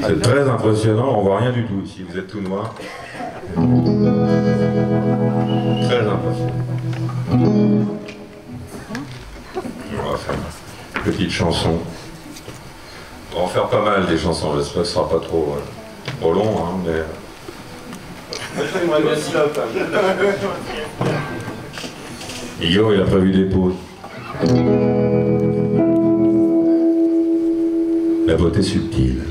C'est très impressionnant, on voit rien du tout ici, vous êtes tout noir. Très impressionnant. On va faire une petite chanson. On va en faire pas mal des chansons, j'espère que ce sera pas trop long, hein, mais... Igor, il a prévu des pauses. La beauté subtile.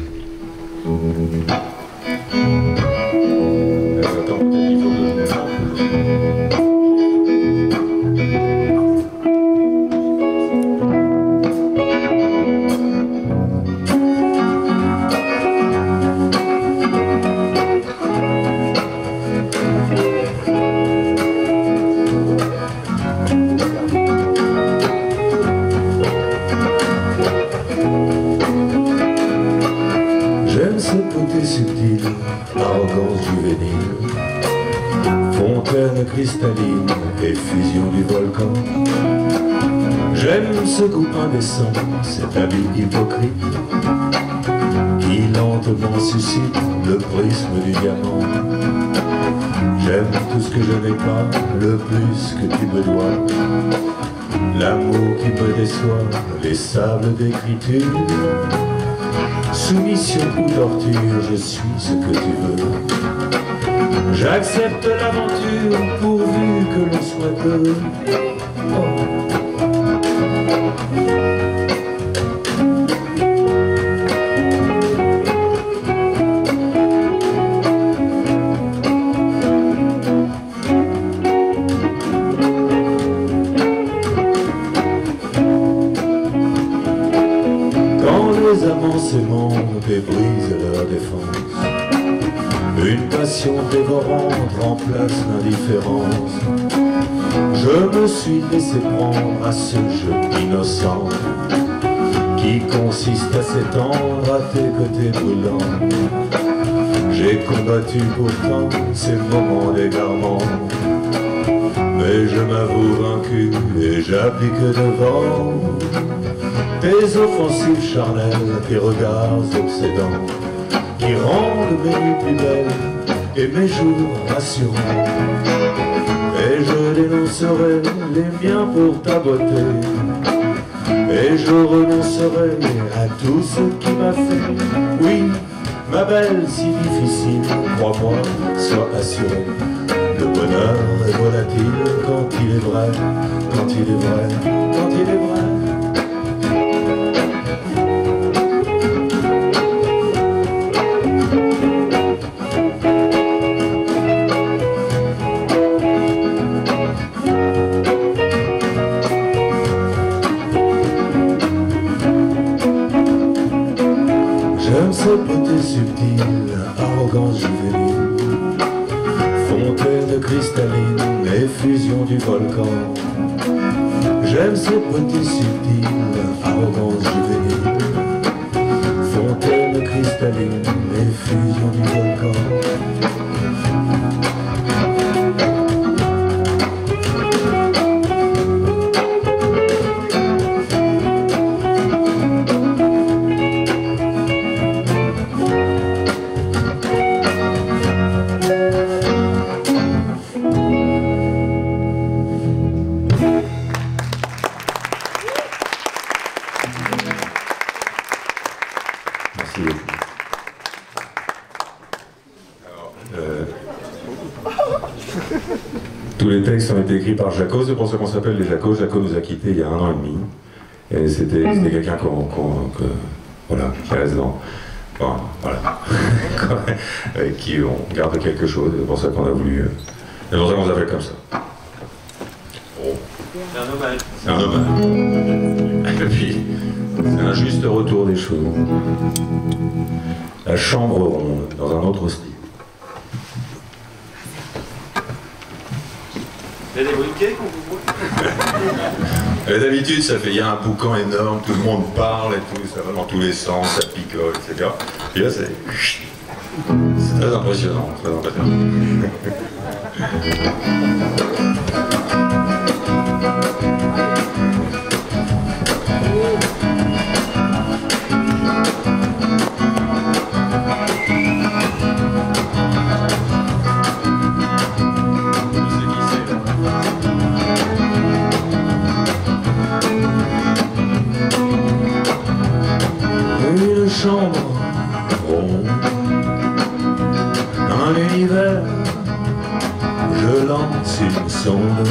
Cristalline et fusion du volcan. J'aime ce goût indécent, cet habit hypocrite qui lentement suscite le prisme du diamant. J'aime tout ce que je n'ai pas, le plus que tu me dois. L'amour qui me déçoit, les sables d'écriture. Soumission ou torture, je suis ce que tu veux. J'accepte l'aventure pourvu que l'on soit deux. Oh. Les amants s'aimantent et brisent leur défense. Une passion dévorante remplace l'indifférence. Je me suis laissé prendre à ce jeu innocent qui consiste à s'étendre à tes côtés brûlants. J'ai combattu pourtant ces moments d'égarement, mais je m'avoue vaincu et j'applique devant tes offensives charnelles, tes regards obsédants qui rendent mes nuits plus belles et mes jours rassurants. Et je dénoncerai les miens pour ta beauté, et je renoncerai à tout ce qui m'a fait. Oui, ma belle, si difficile, crois-moi, sois assurée. Le bonheur est volatile quand il est vrai, quand il est vrai, quand il est vrai. J'aime ces beautés subtiles, arrogance juvénile, fontaine cristalline, effusion du volcan. J'aime ces beautés subtiles, arrogance juvénile, fontaine cristalline, effusion du volcan. Merci beaucoup. Tous les textes ont été écrits par Jaco, c'est pour ça qu'on s'appelle les Jaco. Jaco nous a quittés il y a 1 an et demi. Et c'était quelqu'un voilà, qui reste dans... Enfin, voilà. Avec qui on garde quelque chose, c'est pour ça qu'on a voulu... C'est pour ça qu'on s'appelle comme ça. Oh. C'est un hommage. C'est un hommage. Et puis, c'est un juste retour des choses. La chambre ronde, dans un autre style. Il y a des briquets qu'on vous voit. D'habitude, il y a un boucan énorme, tout le monde parle et tout, ça va dans tous les sens, ça picole, etc. Et là, c'est très impressionnant, très impressionnant. Une chambre ronde, un univers. Je lance une sonde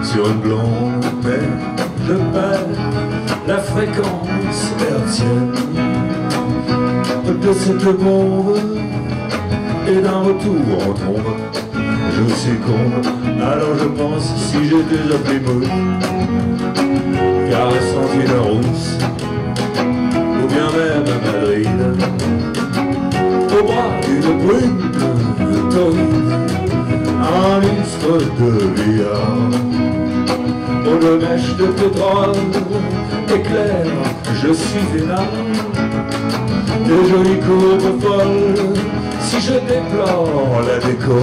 sur une blonde, mais je perds la fréquence hertzienne de cette bombe. Et d'un retour en trombe, je succombe. Alors je pense, si j'étais à Plymouth, caressant une rousse, ou bien même à Madrid, au bras d'une brune torride, un lustre de billard, aux mèches de pétrole éclair, je suis énorme, des jolies courbes folles. Si je déplore la déco,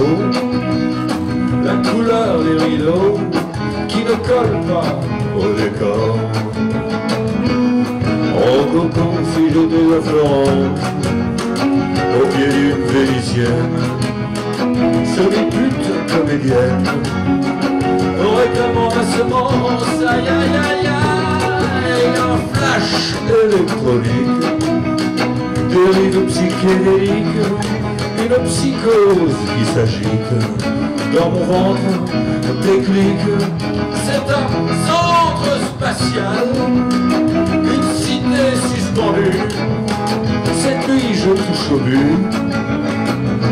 la couleur des rideaux qui ne collent pas au décor. Oh, comme si j'étais à Florence, au pied d'une Vénitienne, sur des putes comédiennes, réclamant ma semence, aïe aïe aïe aïe, un flash électronique, dérive psychédélique, une psychose qui s'agite dans mon ventre, déclic. C'est un centre spatial, une cité suspendue. Cette nuit je touche au but,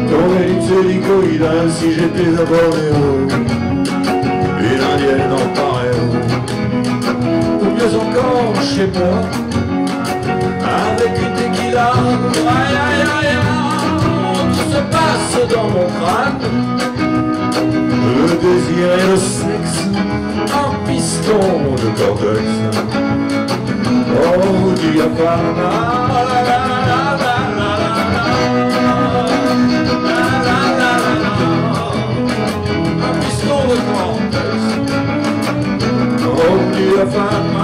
ton réalité licoïdale si j'étais à Bornéo, une indienne en paréo, ou mieux encore chez moi, avec une tequila. Aïe aïe aïe aïe, tout se passe dans mon crâne. Le désir et le sexe, un piston de cortex. Oh, diaphragme, la la la la la la, un piston de cortex. Oh, diaphragme,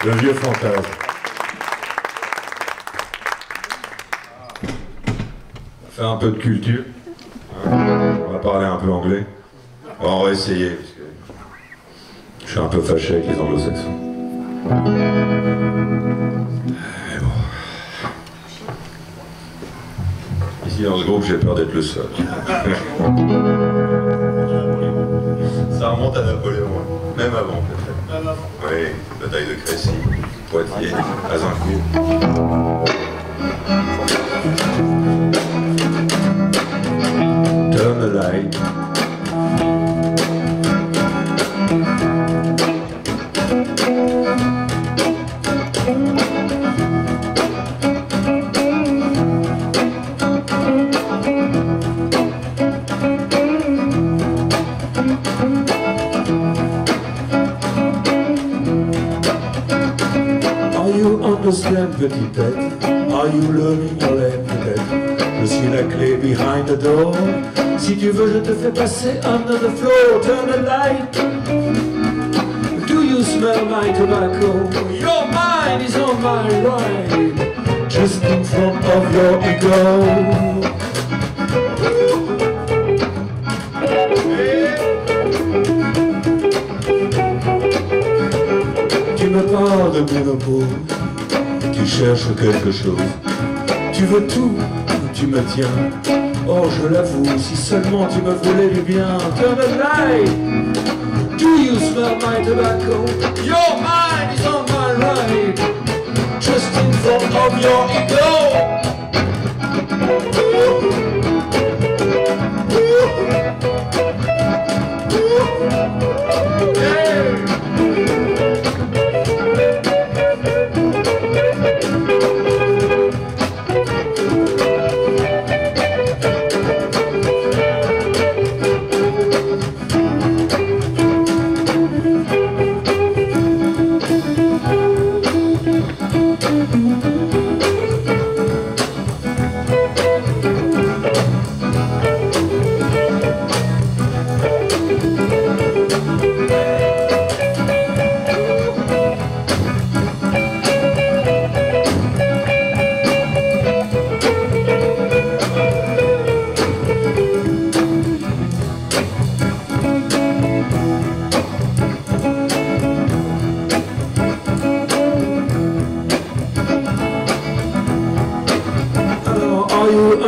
le vieux fantasme. On va faire un peu de culture. On va parler un peu anglais. On va essayer, parce que je suis un peu fâché avec les anglo-saxons. Mais bon. Ici dans ce groupe, j'ai peur d'être le seul. Ça remonte à Napoléon, même avant peut-être. Oui, bataille de Crécy, Poitiers, Azincourt. Turn the light. Understand, petite tête, are you learning your lane peut-être? Je suis la clé behind the door. Si tu veux, je te fais passer under the floor. Turn the light. Do you smell my tobacco? Your mind is on my right, just in front of your ego. Tu me parles de ménopause, tu cherches quelque chose, tu veux tout, tu me tiens. Oh, je l'avoue, si seulement tu me voulais du bien. Turn the light. Do you smell my tobacco? Your mind is on my right, just in front of your ego.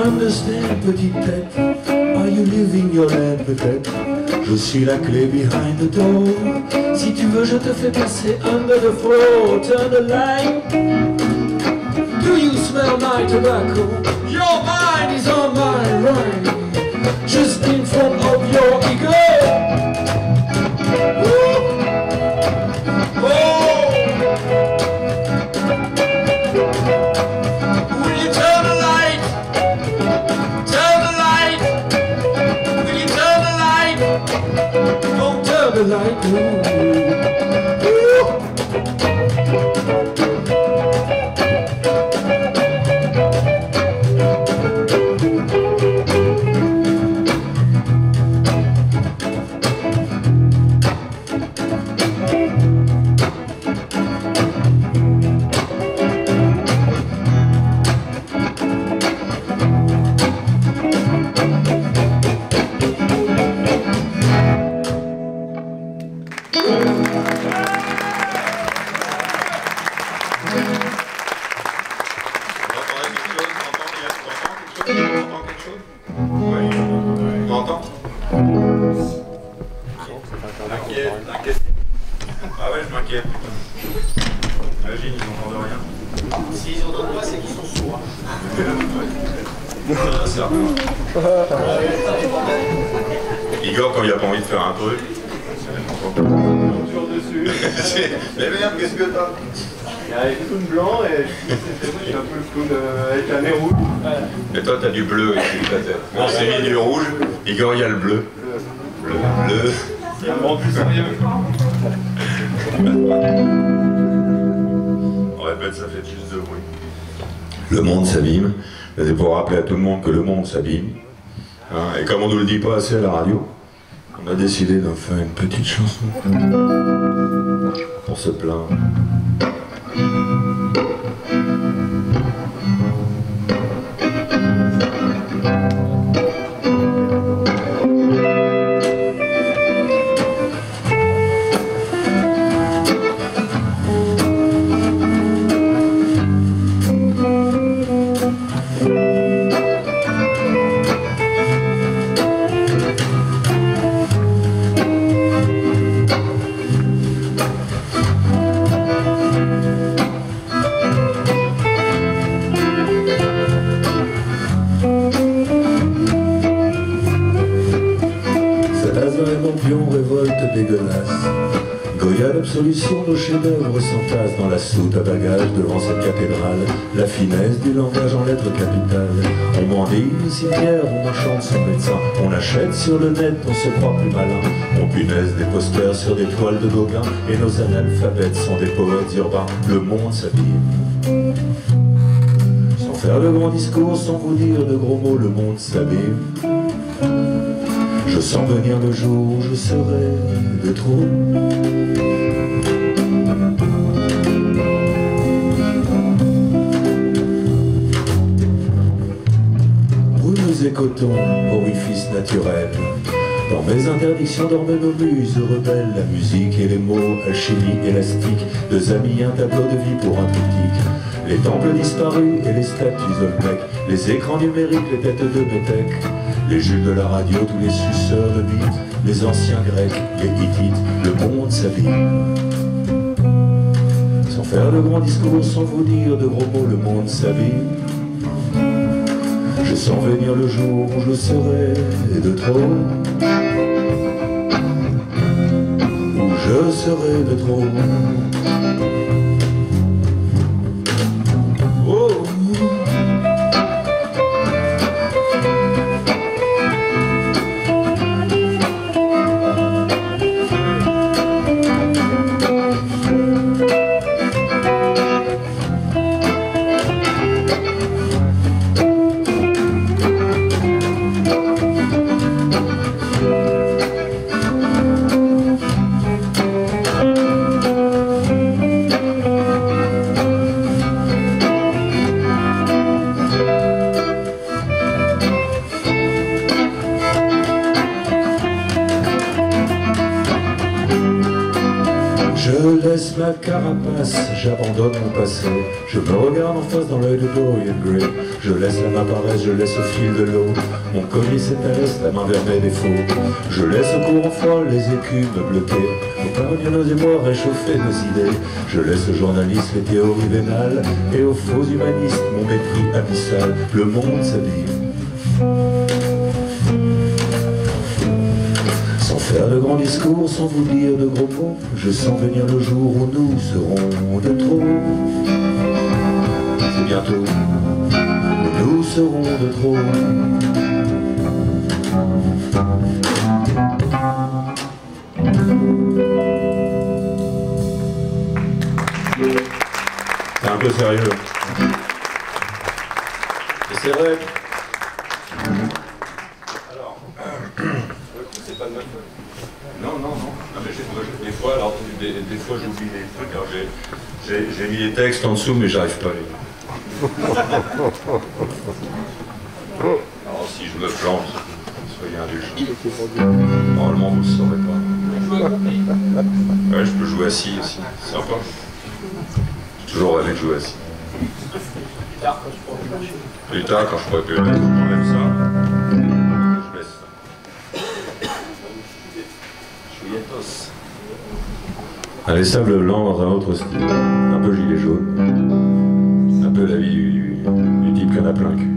Understand, petite tête, are you living your land peut-être? Je suis la clé behind the door. Si tu veux, je te fais passer under the floor. Turn the light. Do you smell my tobacco? Your mind is on my right, just in front of your ego. Oh, j'imagine, ils n'entendent rien. S'ils entendent pas, c'est qu'ils sont sourds. Igor, quand il a pas envie de faire un truc, Toujours dessus. mais merde, qu'est-ce que t'as? Il y a un clown blanc et je suis un peu le clown avec un nez rouge. Et toi, t'as du bleu ici ta tête. Moi, c'est mis du rouge. Igor, il y a le bleu. Bleu. Il y a un monde plus sérieux. On répète, ça fait plus de bruit. Le monde s'abîme. C'est pour rappeler à tout le monde que le monde s'abîme. Hein, et comme on ne nous le dit pas assez à la radio, on a décidé d'en faire une petite chanson pour se plaindre. Révolte dégueulasse. Goya, l'absolution, nos chefs-d'œuvre s'entassent dans la soute à bagages devant cette cathédrale. La finesse du langage en lettres capitales. On mendie au cimetière, on enchante son médecin. On achète sur le net, on se croit plus malin. On punaise des posters sur des toiles de Gauguin. Et nos analphabètes sont des poètes urbains. Le monde s'abîme. Sans faire de grands discours, sans vous dire de gros mots, le monde s'abîme. Je sens venir le jour où je serai de trop. Brumes et coton, orifice naturel. Dans mes interdictions dorment nos muses rebelles. La musique et les mots, alchimie élastique. Deux amis, un tableau de vie pour un triptyque. Les temples disparus et les statues olmèques. Les écrans numériques, les têtes de métèques. Les Jules de la radio, tous les suceurs de bites, les anciens Grecs, les Hittites, le monde s'abîme. Sans faire de grands discours, sans vous dire de gros mots, le monde s'abîme. Je sens venir le jour où je serai de trop. Où je serai de trop. Je laisse ma carapace, j'abandonne mon passé. Je me regarde en face dans l'œil de Dorian Gray. Je laisse la main paraître, je laisse au fil de l'eau. Mon collier s'étalesse, la main vers mes défauts. Je laisse au courant froid les écus me bloquer. Aux parvenir nos émois, réchauffer nos idées. Je laisse aux journalistes les théories vénales. Et aux faux humanistes mon mépris abyssal. Le monde s'abîme. Sans faire de grands discours, sans vous dire de gros mots, je sens venir le jour où nous serons de trop. C'est bientôt, où nous serons de trop. C'est un peu sérieux. Et c'est vrai. Des fois, alors, des fois j'oublie des trucs, alors j'ai mis les textes en dessous, mais j'arrive pas à les lire. Alors si je me plante, soyez indulgents. Normalement vous ne le saurez pas. Ouais, je peux jouer assis aussi, c'est sympa. J'ai toujours rêvé de jouer assis. Plus tard, quand je pourrais plus le mettre, j'enlève ça. Je laisse ça. Chouilletos. Les Sables Blancs dans un autre style, un peu gilet jaune, un peu la vie du type qui en a plein le cul.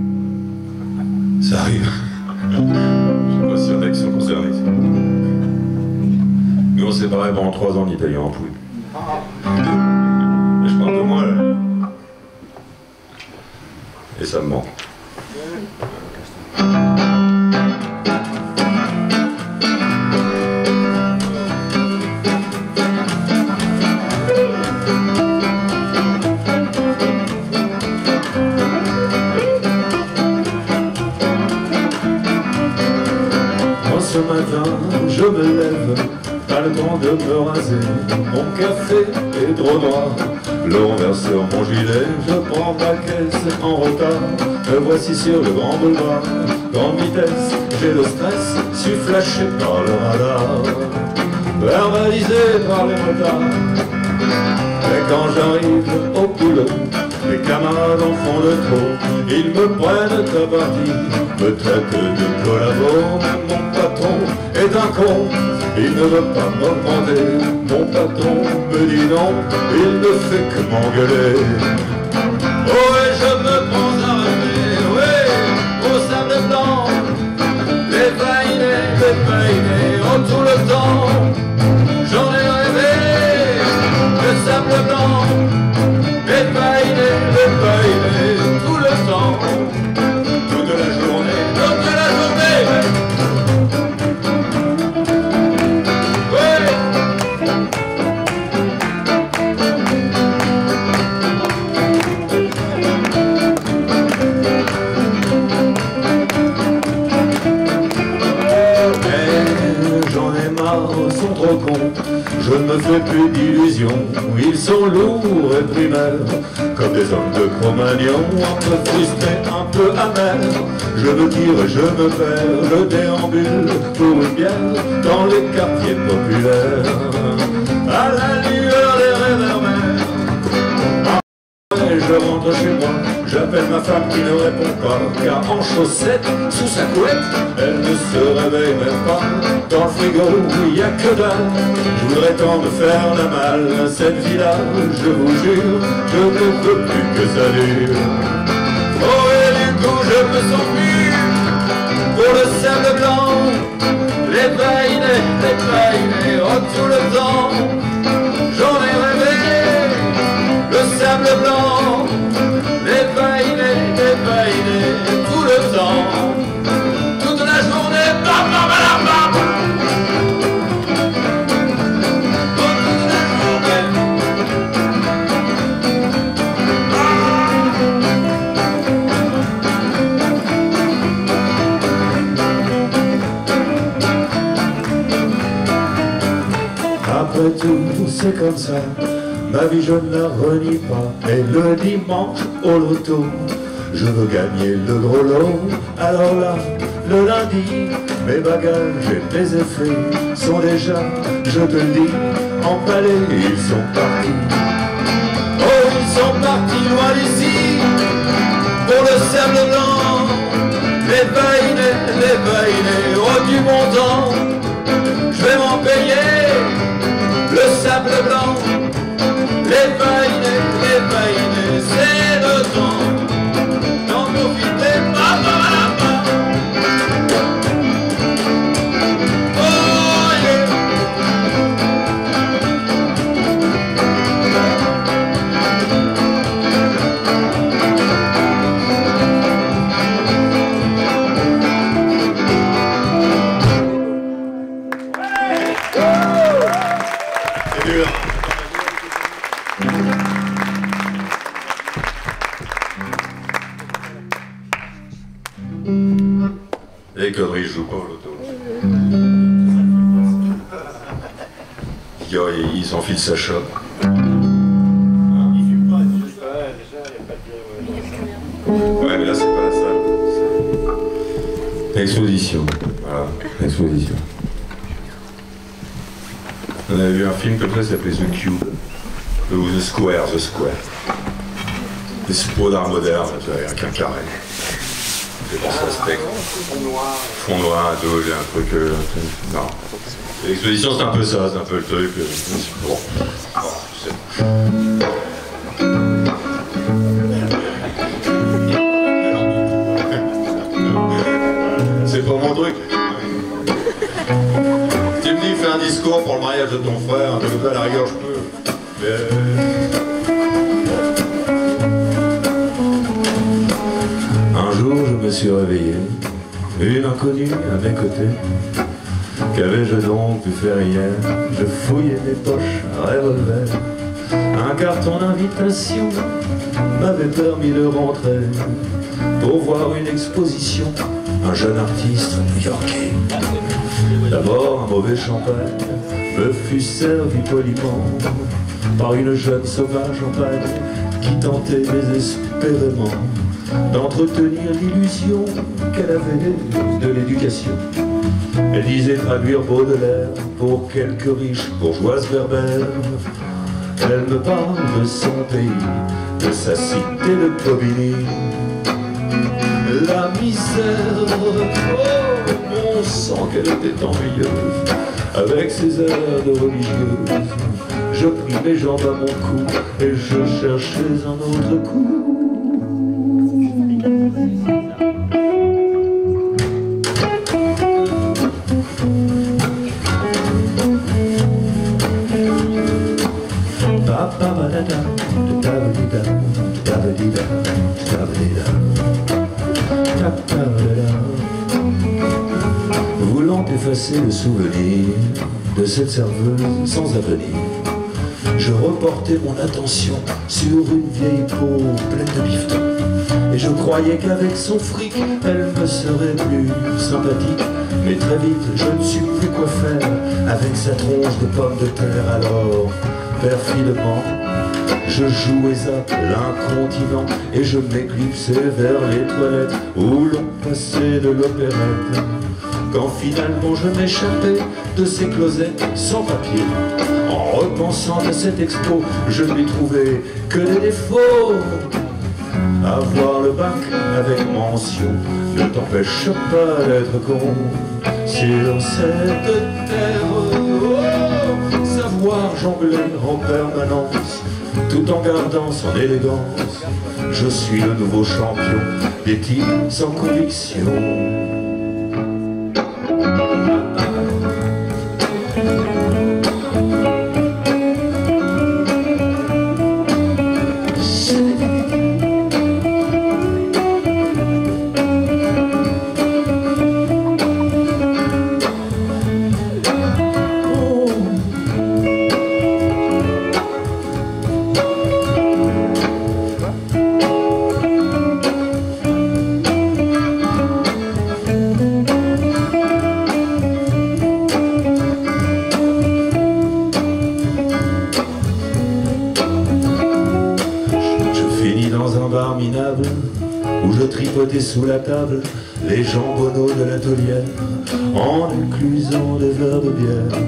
Ça arrive. Je sais pas si y en a qui sont concernés ici. Nous on s'est séparés pendant 3 ans d'Italien en pouille. Mais je parle de moi là. Et ça me manque. Ce matin, je me lève, pas le temps de me raser. Mon café est trop noir, l'eau renversée sur mon gilet. Je prends ma caisse en retard, me voici sur le grand boulevard. Grande vitesse, j'ai le stress, suis flashé par le radar, verbalisé par les retards. Et quand j'arrive au boulot, mes camarades en font le trop. Ils me prennent à partie, me traitent de collabo. Mon patron est un con, il ne veut pas m'augmenter. Mon patron me dit non, il ne fait que m'engueuler. Oh et je me prends à rêver, oui, au sable blanc. Les vainés, oh tout le temps. J'en ai rêvé, le sable blanc. Les vainés, tout le temps. Toute la journée, toute la journée. Sont trop cons, je ne me fais plus d'illusions. Ils sont lourds et primaires, comme des hommes de Cro-Magnon. Un peu frustrés, un peu amers, je me tire et je me perds. Je déambule pour une bière dans les quartiers populaires, à la lueur des réverbères. Je rentre chez moi, j'appelle ma femme qui ne répond pas, car en chaussettes, sous sa couette, elle ne se réveille même pas. Dans le frigo, il n'y a que dalle, je voudrais tant me faire la malle. Cette vie-là, je vous jure, je ne veux plus que ça dure. Oh et du coup je me sens mûr pour le sable blanc. Les vainés, oh tout le temps. J'en ai rêvé, le sable blanc. Les vainés, tout le temps. Toute la journée, bam, bam, bam, bam. Toute la journée. Après tout, c'est comme ça. Ma vie je ne la renie pas. Et le dimanche au loto, je veux gagner le gros lot. Alors là, le lundi, mes bagages et mes effets sont déjà, je te le dis, emballés. Ils sont partis. Oh, ils sont partis loin d'ici pour le sable blanc. Les vainés, oh du bon temps. Je vais m'en payer le sable blanc. Les vainés, c'est le temps d'en profiter, oh yeah. C'est dur. Les conneries, je joue pas au loto. Yo, il s'enfile sa chope. Il fume pas, c'est juste déjà, il n'y a pas de... Ouais, mais là, c'est pas la salle. Exposition. Voilà, exposition. On avait vu un film comme ça, ça s'appelait The Cube. Ou The Square. Des suppos d'art moderne, avec un carré. J'ai pensé à ce texte. Fond noir, dos, j'ai un truc. Non. L'exposition, c'est un peu ça, c'est un peu le truc. Bon. C'est pas mon truc. Tu me dis, fais un discours pour le mariage de ton frère, un truc comme ça, à la rigueur, je peux. Un jour, je me suis réveillé, une inconnue à mes côtés. Qu'avais-je donc pu faire hier? Je fouillais mes poches, un revolver. Un carton d'invitation m'avait permis de rentrer pour voir une exposition, un jeune artiste new-yorkais. D'abord, un mauvais champagne me fut servi poliment par une jeune sauvage en panne qui tentait désespérément d'entretenir l'illusion qu'elle avait de l'éducation. Elle disait traduire Baudelaire pour quelques riches bourgeoises berbères. Elle me parle de son pays, de sa cité de Bobigny. La misère, oh mon sang qu'elle était ennuyeuse, avec ses airs de religieuse. Je pris mes jambes à mon cou et je cherchais un autre coup. Voulant effacer le souvenir de cette serveuse sans avenir, je reportais mon attention sur une vieille peau pleine de bifton. Et je croyais qu'avec son fric, elle me serait plus sympathique. Mais très vite, je ne sus plus quoi faire avec sa tronche de pommes de terre. Alors, perfidement, je jouais à l'incontinent et je m'éclipsais vers les toilettes où l'on passait de l'opérette. Quand finalement je m'échappais de ces closettes sans papier, en repensant à cette expo, je ne lui trouvais que des défauts. Avoir le bac avec mention ne t'empêche pas d'être con. Sur cette terre, oh, savoir jongler en permanence tout en gardant son élégance. Je suis le nouveau champion des types sans conviction. Minable, où je tripotais sous la table les jambonneaux de l'atelier en éclusant des verres de bière.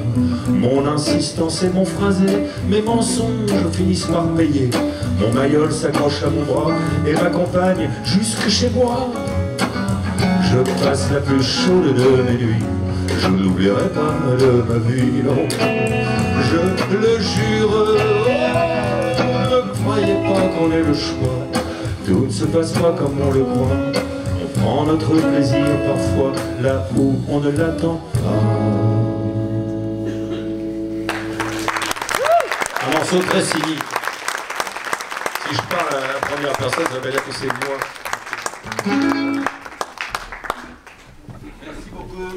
Mon insistance et mon phrasé, mes mensonges finissent par payer. Mon mayol s'accroche à mon bras et m'accompagne jusque chez moi. Je passe la plus chaude de mes nuits, je n'oublierai pas de ma vie, non. Je le jure, oh, ne croyez pas qu'on ait le choix. Tout ne se passe pas comme on le croit. On prend notre plaisir parfois là où on ne l'attend pas. Un morceau très cynique. Si je parle à la première personne, ça veut dire que c'est moi. Merci beaucoup.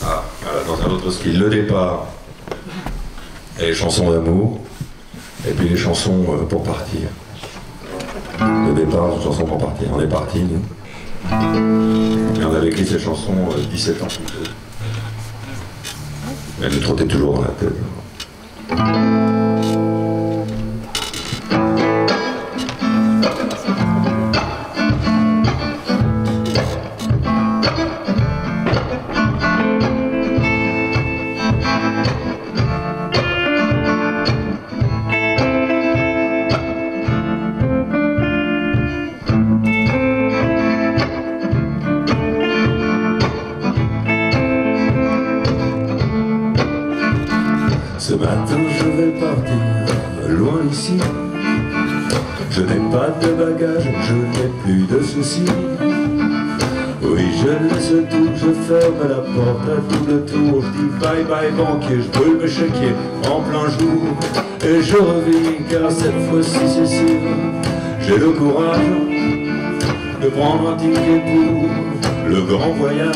Ah, voilà, dans un autre style, le départ et les chansons d'amour. Et puis les chansons pour partir. Le départ, une chanson pour partir. On est partis, nous. Et on avait écrit ces chansons 17 ans plus tôt. Elle nous trottait toujours dans la tête. ici. Je n'ai pas de bagages, je n'ai plus de soucis. Oui, je laisse tout, je ferme la porte à double tour. Je dis bye bye banquier, je brûle mes chéquiers en plein jour. Et je revis, car cette fois-ci c'est sûr, j'ai le courage de prendre un ticket pour le grand voyage.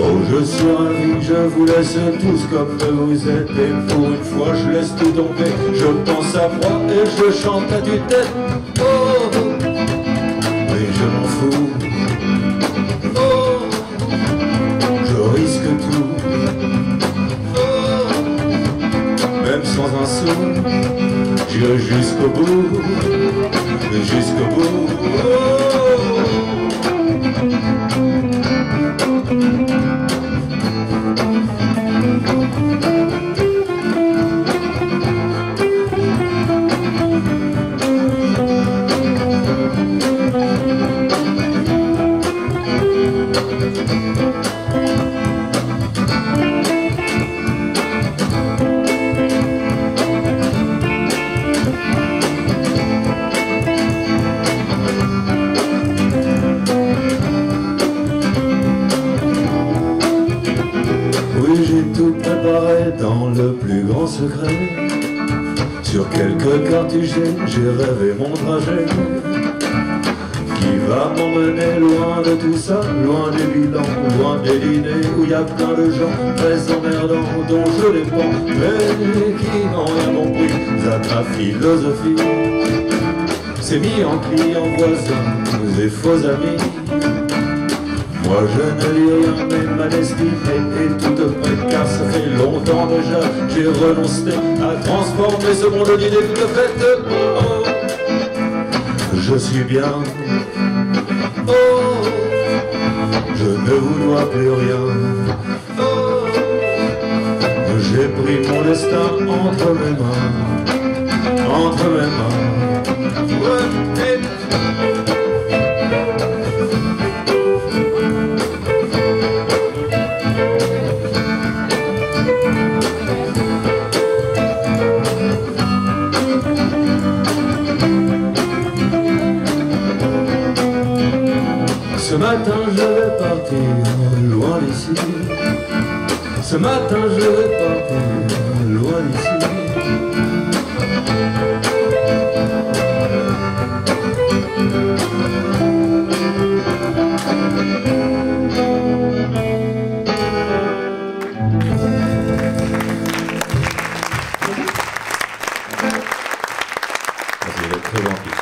Oh, je suis ravi, je vous laisse tous comme vous êtes. Et pour une fois, je laisse tout tomber. Je pense à moi et je chante à tue-tête. Oh, mais je m'en fous. Oh, je risque tout. Oh, même sans un sou, j'irai jusqu'au bout. Jusqu'au bout. Oh. Tout préparé dans le plus grand secret. Sur quelques cartouches j'ai rêvé mon trajet qui va m'emmener loin de tout ça, loin des bilans, loin des dîners où il y a plein de gens très emmerdants dont je dépends, mais qui n'ont rien compris à ta philosophie. C'est mis en clients, voisins et faux amis. Moi je ne lis rien, mais ma destinée est toute prête, car ça fait longtemps déjà j'ai renoncé à transformer ce monde d'idées toutes faites. Oh, je suis bien. Oh, je ne vous dois plus rien. Oh, j'ai pris mon destin entre mes mains, entre mes mains. Ouais, ce matin je vais partir loin d'ici. Ce matin je vais partir loin d'ici. Vous êtes très gentil.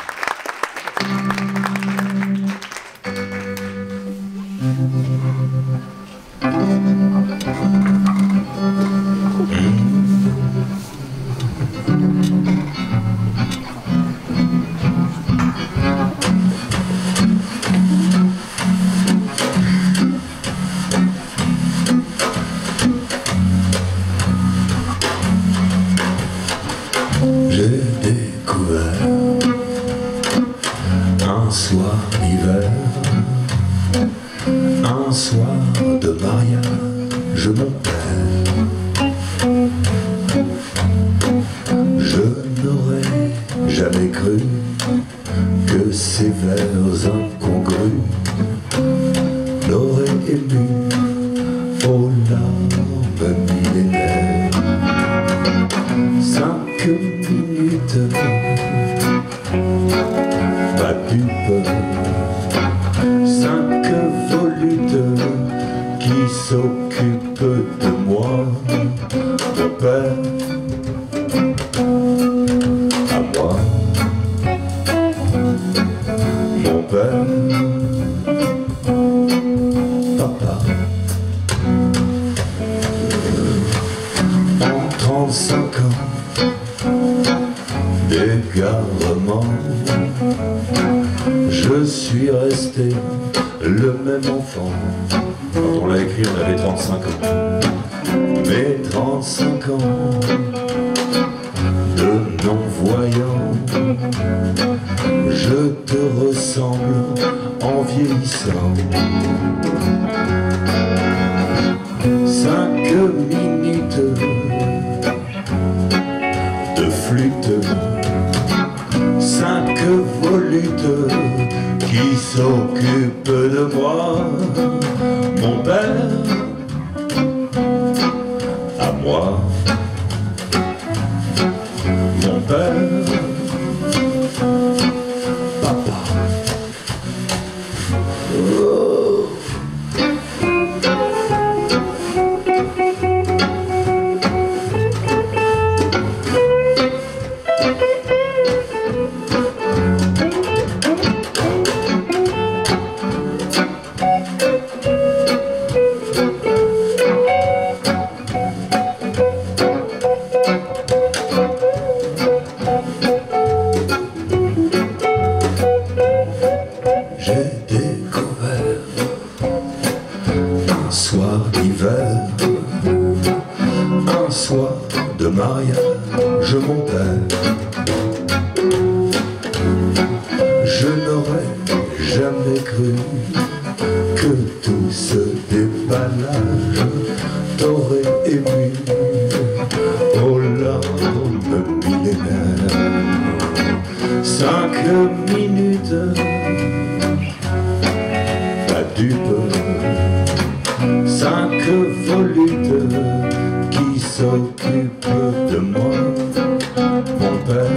J'ai découvert un soir d'hiver, un soir de mariage, mon père. Je n'aurais jamais cru que ces vers incongrus l'auraient ému aux larmes millénaires. 5 minutes, pas du peur. 5 volutes qui s'occupent de moi, mon père, à moi, mon père, papa. En 35 ans d'égarement, je suis resté le même enfant. Quand on l'a écrit, on avait 35 ans. Mes 35 ans de non-voyant, je te ressemble en vieillissant. 5 minutes de flûte, 5 volutes qui s'occupent de moi. Mon père, à moi. Mon père, papa. Oh. Un soir de mariage, mon père, je n'aurais jamais cru que tout ce déballage t'aurait ému aux larmes millénaires. 5 minutes, pas dupe, 5 volutes qui s'occupent de moi. Mon père,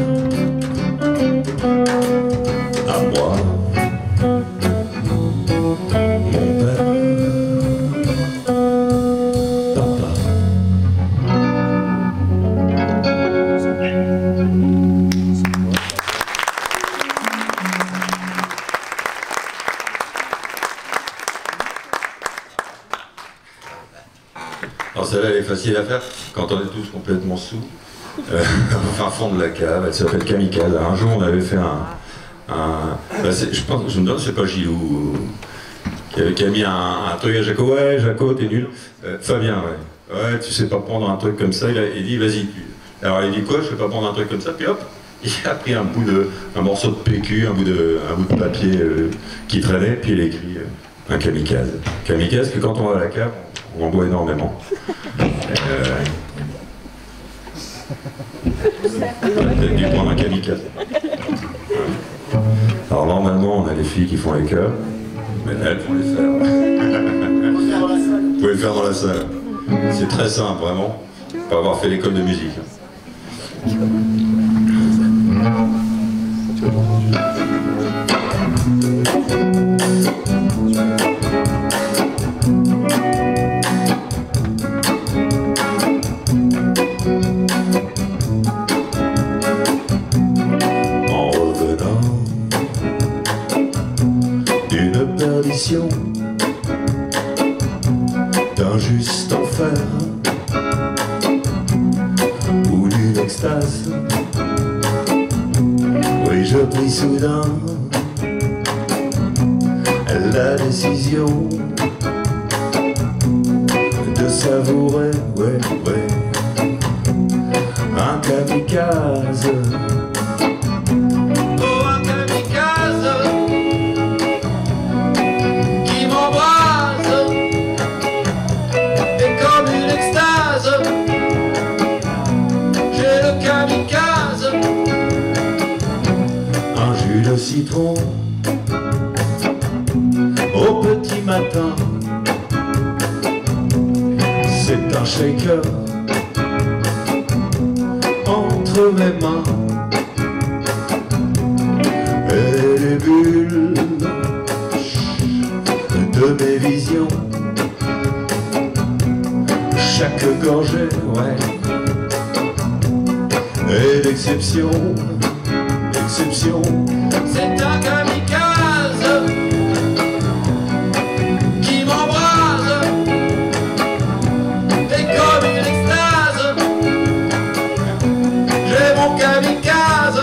à moi. Mon père, papa. Alors celle-là, elle est facile à faire quand on est tous complètement sous, au fin fond de la cave. Elle s'appelle Kamikaze. Un jour, on avait fait je pense, je me demande, c'est pas Gilou qui a mis un truc à Jaco. Ouais, Jaco, t'es nul. Fabien, ouais. Ouais, tu sais pas prendre un truc comme ça. Il dit, vas-y. Alors il dit quoi, je sais pas prendre un truc comme ça. Puis hop, il a pris un morceau de PQ, un bout de papier qui traînait, puis il a écrit un kamikaze. Kamikaze, que quand on va à la cave, on en boit énormément. Peut-être dû prendre un kamikaze. Alors normalement, on a les filles qui font les chœurs, mais elles vont les faire. Vous pouvez le faire dans la salle. C'est très simple, vraiment, pour avoir fait l'école de musique. D'un juste enfer ou d'une extase, oui, je pris soudain la décision de savourer, ouais, ouais, un kamikaze. Le citron au petit matin, c'est un shaker entre mes mains et les bulles de mes visions. Chaque gorgée, ouais, est l'exception. C'est un kamikaze qui m'embrase et comme une extase, j'ai mon kamikaze.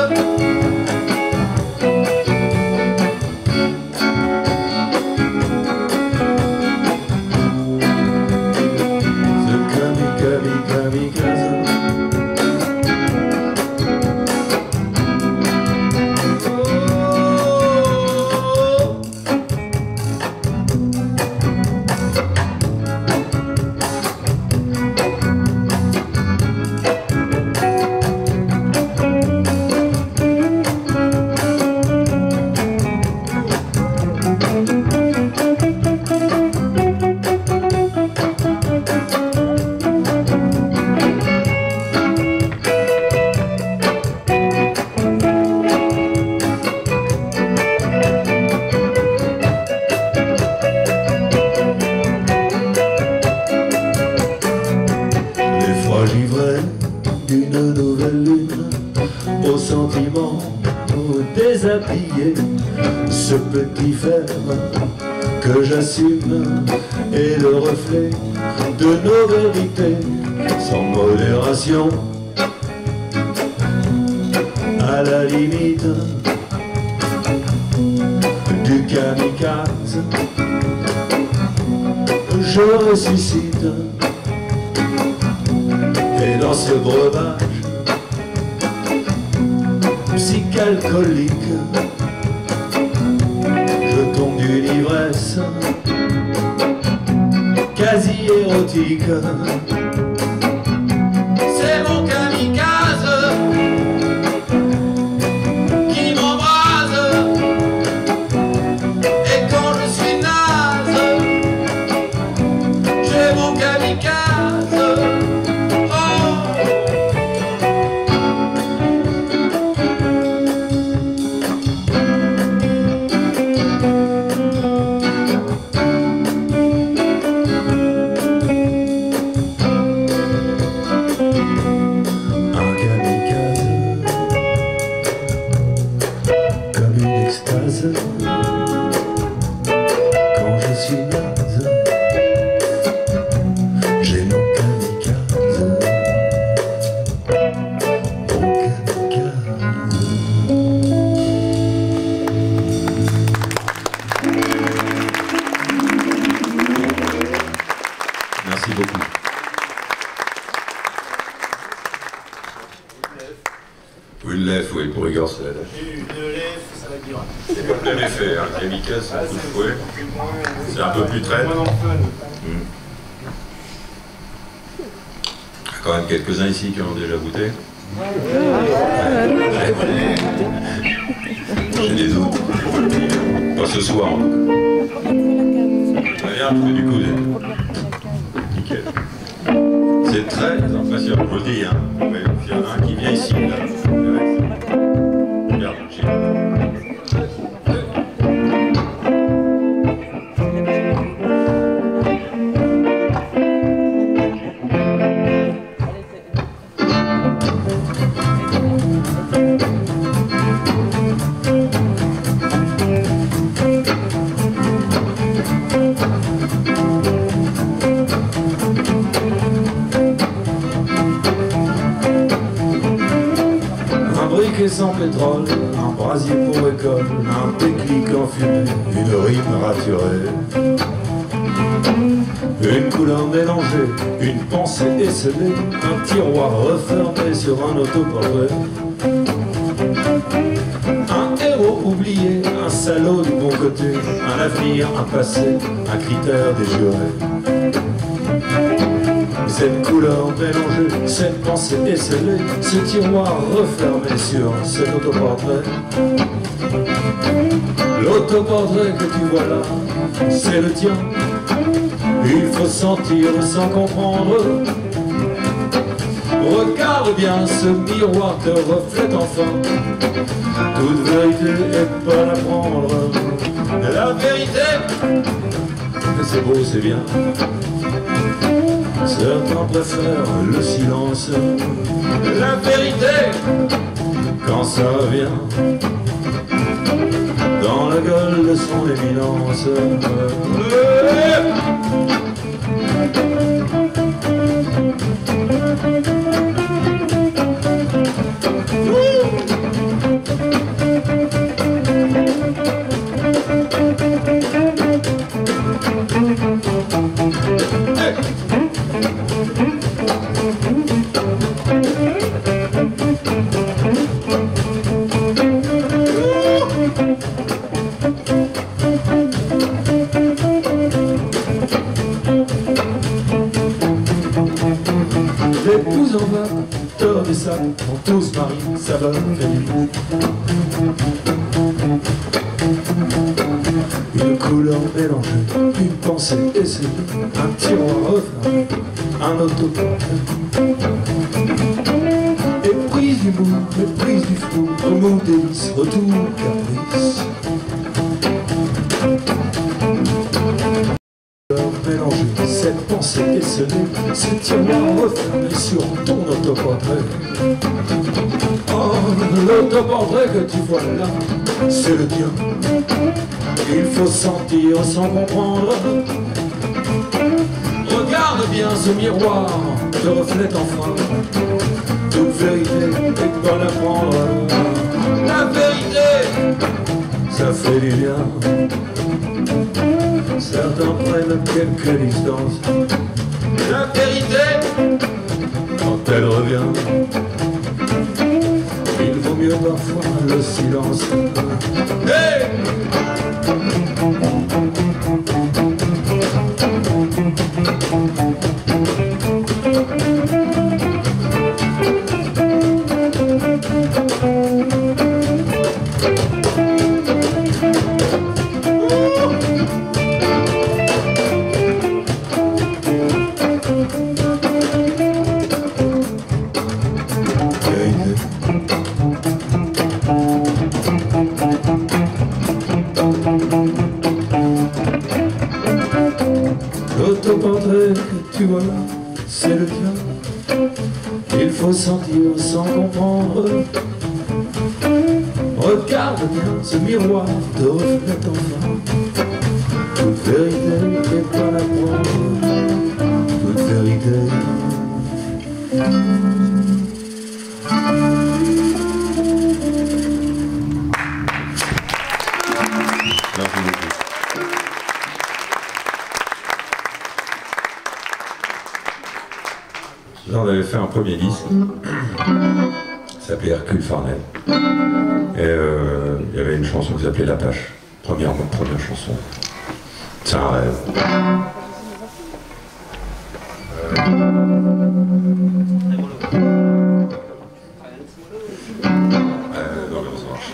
Ce kamikaze. rime aux sentiments déshabillés. Ce petit fer que j'assume est le reflet de nos vérités, sans modération, à la limite du kamikaze. Je ressuscite, et dans ce breuvage psychalcoolique, je tombe d'une ivresse quasi érotique. C'est mon kamikaze qui m'embrase, et quand je suis naze, j'ai mon kamikaze. Quand je suis naze, j'ai mon kamikaze, mon kamikaze. Merci beaucoup. Une lèvre, oui, pour Igor, c'est la date. C'est pas le même effet, hein. Le kamikaze, c'est un coup de fouet. C'est un peu plus traître. Il y a quand même quelques-uns ici qui en ont déjà goûté. J'ai des doutes. Pas ce soir, en tout cas. Très bien, parce que du coup, nickel. C'est très impressionnant, je vous le dis, hein. Mais il y en a un qui vient ici, là. Regarde, sans pétrole, un brasier pour école, un déclic enfumé, une rime raturée, une couleur mélangée, une pensée esselée, un tiroir refermé sur un autoportrait, un héros oublié, un salaud du bon côté, un avenir, un passé, un critère déjuré. Cette couleur mélangée, cette pensée esselée, ce tiroir refermé sur cet autoportrait. L'autoportrait que tu vois là, c'est le tien. Il faut sentir sans comprendre. Regarde bien, ce miroir te reflète enfin. Toute vérité est bonne à prendre. La vérité, c'est beau, c'est bien. Certains préfèrent le silence. La vérité, quand ça vient dans la gueule de son éminence. L'épouse en va, dehors des sables, en tous maris, ça va venir. Une couleur mélangée, une pensée essayée, un tiroir refermé, un autoportrait. Éprise du bout, méprise du flou, remous délice, retour caprice. Mélangée, cette pensée essayée. scellé, ces tiroirs refermés sur ton autoportrait. Oh, l'autoportrait que tu vois là, c'est le tien. Il faut sentir sans comprendre. Regarde bien ce miroir, te reflète enfin. Toute vérité est bonne à prendre. La vérité, Ça fait du bien. Certains prennent quelques distances. la vérité, Quand elle revient, il vaut mieux parfois le silence. hey! L'autoportrait que tu vois là, c'est le tien. Il faut sentir sans comprendre. Regarde bien ce miroir, te reflète enfin. Toute vérité est pas à prendre. Toute vérité. Merci beaucoup. Là, on avait fait un premier disque, qui s'appelait Hercule Farnell. Et il y avait une chanson qui s'appelait L'Apache. Première chanson. C'est un rêve. Non, mais ça marche.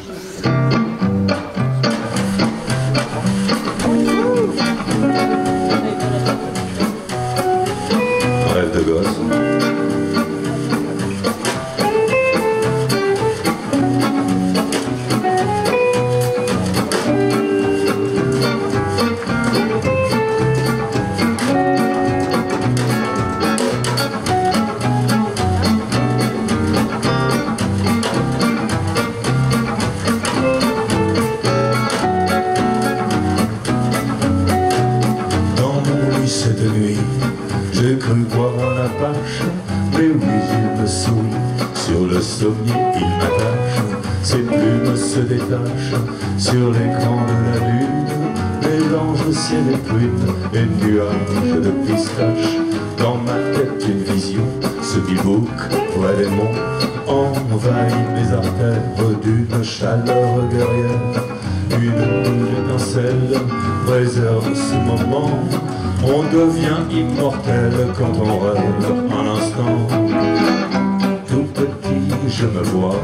Un rêve de gosse. J'ai cru voir un apache, mais oui, il me sourit. Sur le sommier, il m'attache, ses plumes se détachent. Sur l'écran de la lune, mélange ciel et prune et nuages de pistache. Dans ma tête, une vision se bivouque près des monts, envahit mes artères d'une chaleur guerrière. Une boule d'étincelle préserve ce moment. On devient immortel quand on rêve un instant. Tout petit, je me vois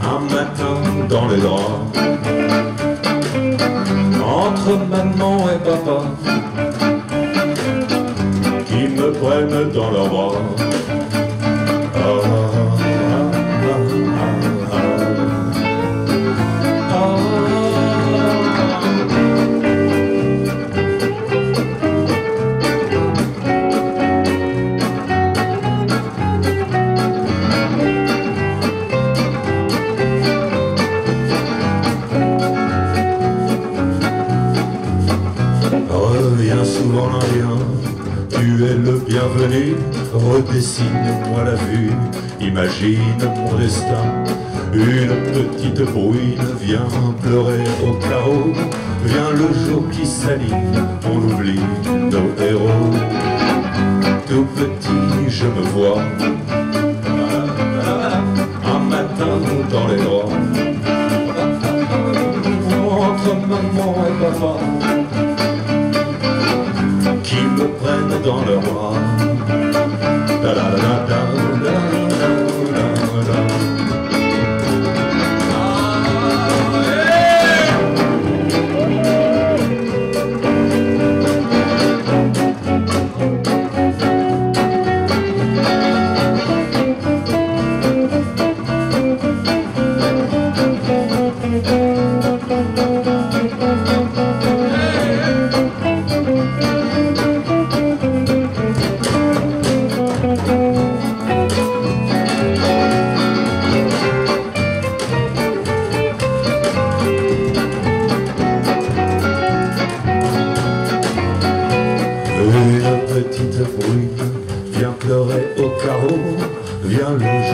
un matin dans les draps, entre maman et papa qui me prennent dans leurs bras. Reviens souvent l'Indien, tu es le bienvenu. Redessine-moi la vue, imagine mon destin. Une petite bruine vient pleurer au carreau. Vient le jour qui s'aligne, on oublie nos héros. Tout petit, je me vois un matin dans les draps, entre maman et papa qui me prennent dans leurs bras. Da, da, da, da, da, da, da, da.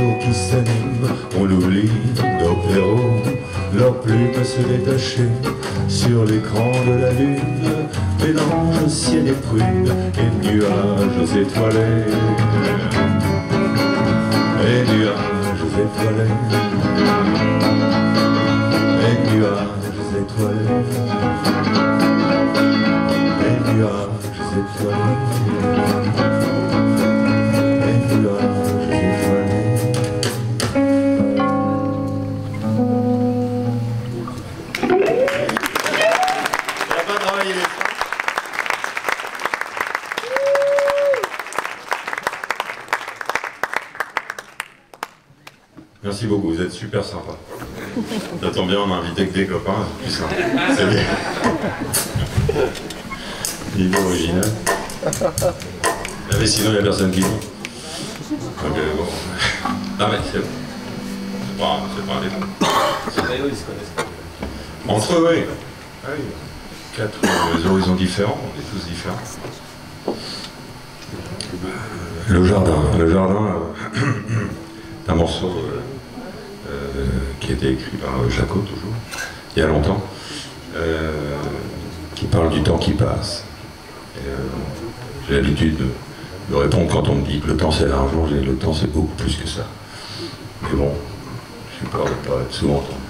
oiseaux qui s'animent, on oublie nos perros, leurs plumes se détacher sur l'écran de la lune, mélange ciel et prune et nuages étoilés. Et nuages étoilés, et nuages étoilés, et nuages étoilés, et nuages étoilés. On va pas travailler les freins. Merci beaucoup, vous êtes super sympa. Ça tombe bien, on a invité que des copains, c'est plus simple. C'est bien. Niveau original. Ah, mais sinon, il n'y a personne qui joue. Ok, bon. Non, mais c'est pas un débat. Ils se connaissent pas. Entre eux, oui. Ah oui. 4 horizons différents, on est tous différents. Le jardin, un morceau qui a été écrit par Jaco, toujours, il y a longtemps, qui parle du temps qui passe. J'ai l'habitude de répondre quand on me dit que le temps c'est l'argent, le temps c'est beaucoup plus que ça. Mais bon, j'ai peur de ne pas être souvent entendu.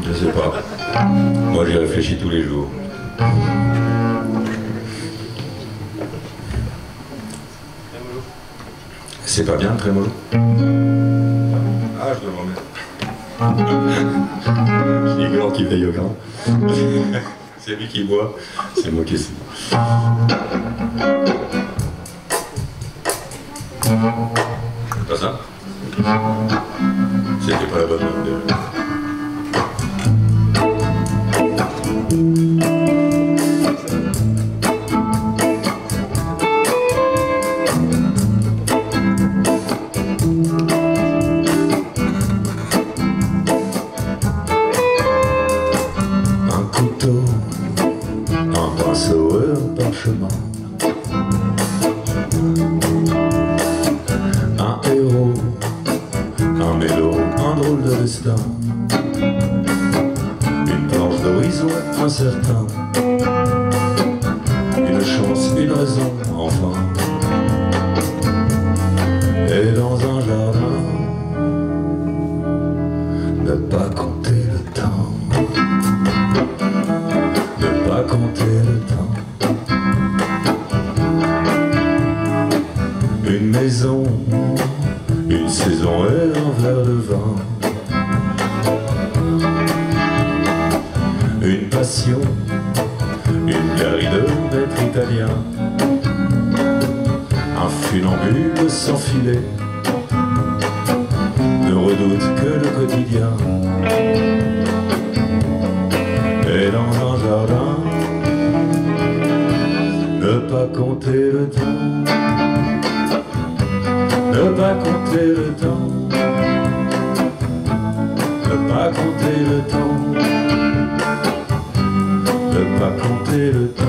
Je sais pas. Moi j'y réfléchis tous les jours. C'est pas bien le trémolo? Ah, je dois le remettre. C'est Igor qui veille au grain. C'est lui qui boit, c'est moi qui suis. C'est pas ça? C'était pas la bonne note de... Un héros, un mélo, un drôle de destin, une planche d'horizon incertain, une chance, une raison, enfin. Et dans un jardin, ne pas compter le temps, ne pas compter le temps. Une maison, une saison et un verre de vin. Une passion, une galerie de maître italien. Un funambule sans filet ne redoute que le quotidien. Et dans un jardin, ne pas compter le temps. Ne pas compter le temps, ne pas compter le temps, ne pas compter le temps.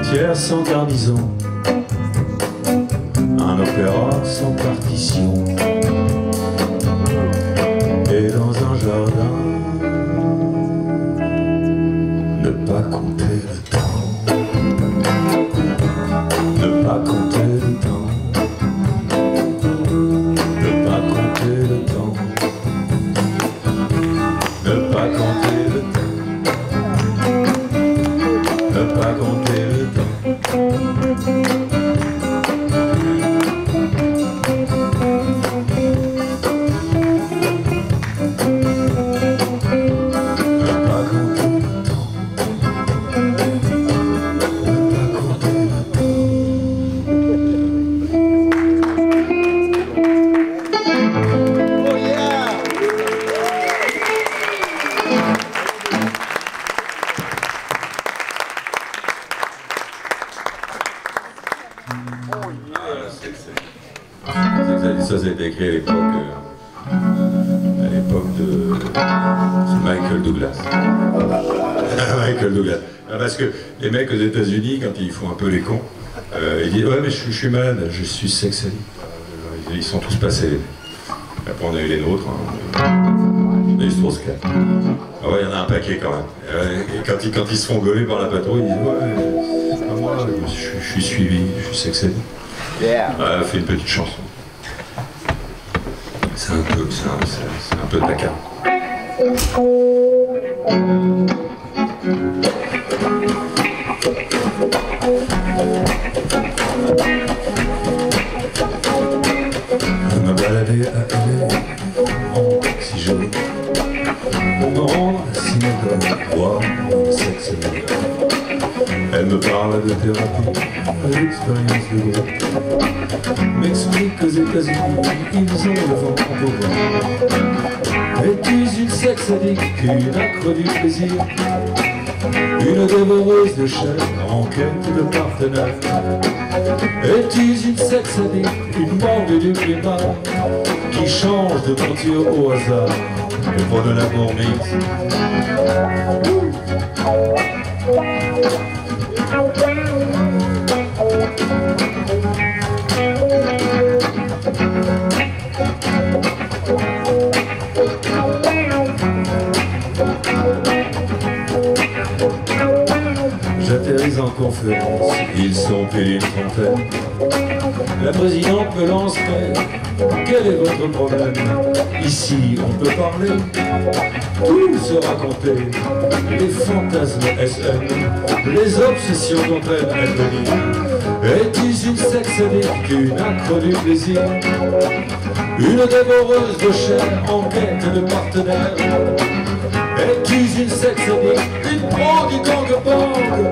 cimetière sans garnison, un opéra sans partition, et dans un jardin, ne pas compter le temps, ne pas compter le temps, ne pas compter le temps, ne pas compter le temps, ne pas compter le temps. Ça, ça a été écrit à l'époque de Michael Douglas. Michael Douglas. Parce que les mecs aux États-Unis, quand ils font un peu les cons, ils disent ouais mais je suis malade, je suis sex addict. Ils sont tous passés. Après on a eu les nôtres. On a eu Strauss-Kahn. Ah ouais, il y en a un paquet quand même. Et quand ils se font gauler par la patrouille, ils disent ouais, c'est pas moi, je suis suivi, je suis sex addict. Yeah. Ouais, fait une petite chanson. C'est un peu de la carte. Je me baladais à LA en taxi jaune pour me rendre à la synagogue, voir une sex addict. Elle me parle de thérapie, d'expérience de groupe, m'explique qu'aux États-Unis, ils ont le vent en pouvoir. Es-tu une sex addict, une accro du plaisir, une dévoreuse de chair en quête de partenaire? Es-tu une sex addict, une mordue du climat, qui change de peinture au hasard et pour de l'amour mixte? J'atterris en conférence, ils sont pile une trentaine. La présidente me lance, mais quel est votre problème? Ici on peut parler, tout se raconter, les fantasmes SM, les obsessions dont elle me dit. Es-tu une sex addict, une accro du plaisir, une dévoreuse de chair en quête de partenaire? Es-tu une sex addict, une pro du gangbang,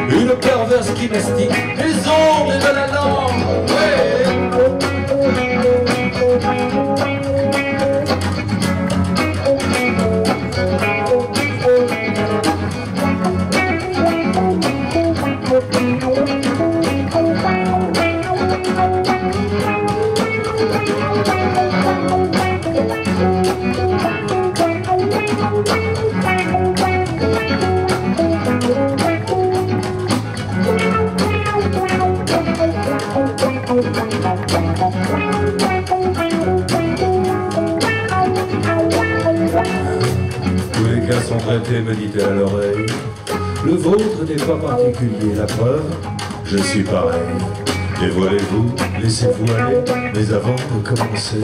une perverse qui mastique les ongles de la langue? Ouais. Tous les cas sont traités, me dit-elle à l'oreille. Le vôtre n'est pas particulier, la preuve, je suis pareil. Dévoilez-vous, laissez-vous aller, mais avant de commencer,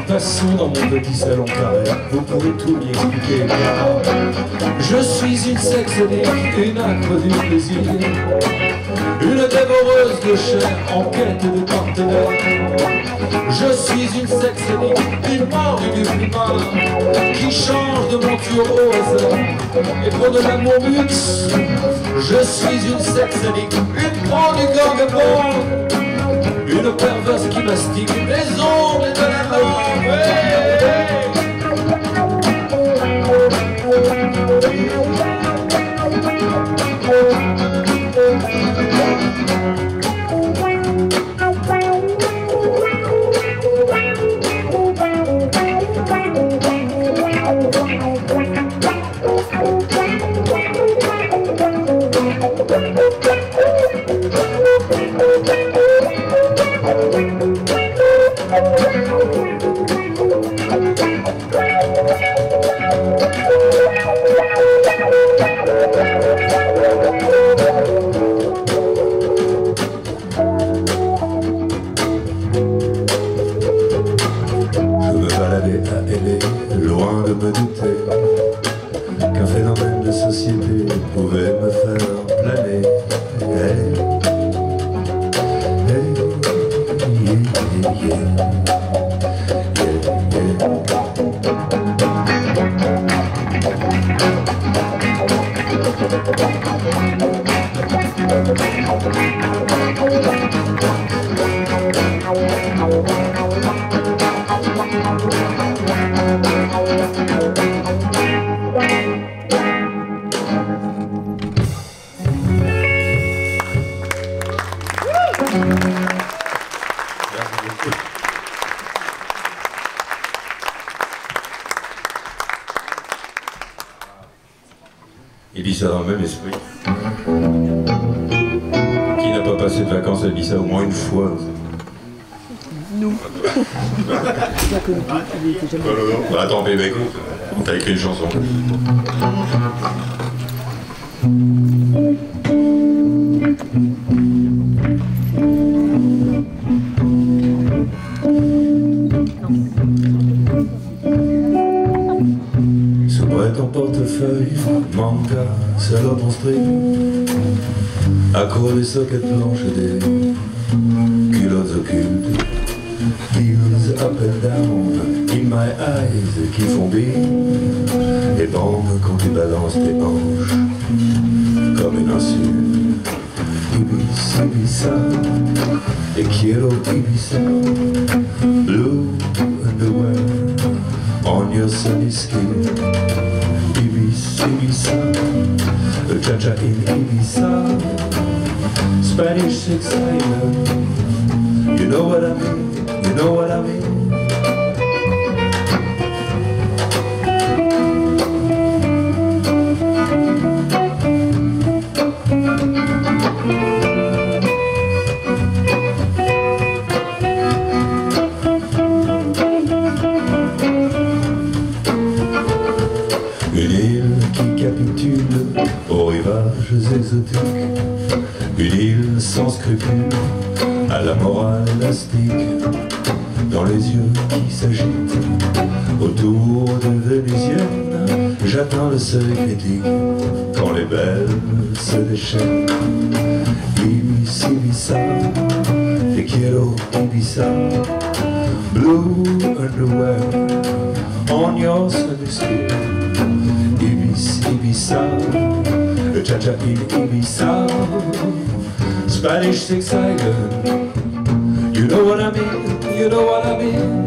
passons dans mon petit salon carré, vous pourrez tout m'y expliquer. Je suis une sex addict, une accro du plaisir, une dévoreuse de chair en quête de partenaire. Je suis une sex addict, une mordue du climat, qui change de monture au hasard et pour de l'amour luxe. Je suis une sex addict, une pro du gangbang, une perverse qui mastique les ongles de la langue. Hey! Loin de me douter qu'un phénomène de société pouvait me faire planer. Hey, hey, yeah, yeah, yeah. Ibiza dans le même esprit. Qui n'a pas passé de vacances à Ibiza au moins une fois? Nous. Bah, attends, bébé, écoute, on t'a écrit une chanson. S'ouvrait ton portefeuille, manga, salope en string, accro des sockets blanches et des culottes occultes. Heels up and down, in my eyes, qui font bing, et bande quand tu balances tes hanches, comme une insulte. Ibis, Ibiza, et quiero Ibiza, blue underwear, on your sunny skin. Ibis, Ibiza, cha-cha in Ibiza, Spanish Six Island. You know what I mean, you know what I mean. Une île qui capitule aux rivages exotiques, une île sans scrupules, à la morale élastique, dans les yeux qui s'agitent, autour de Vénusienne, j'atteins le seuil critique, quand les belles se déchaînent. Ibis, Ibiza, te quiero Ibiza, blue underwear, on your sunny skin. Ibis, Ibiza, cha-cha in Ibiza, Spanish Six Island. You know what I mean, you know what I mean.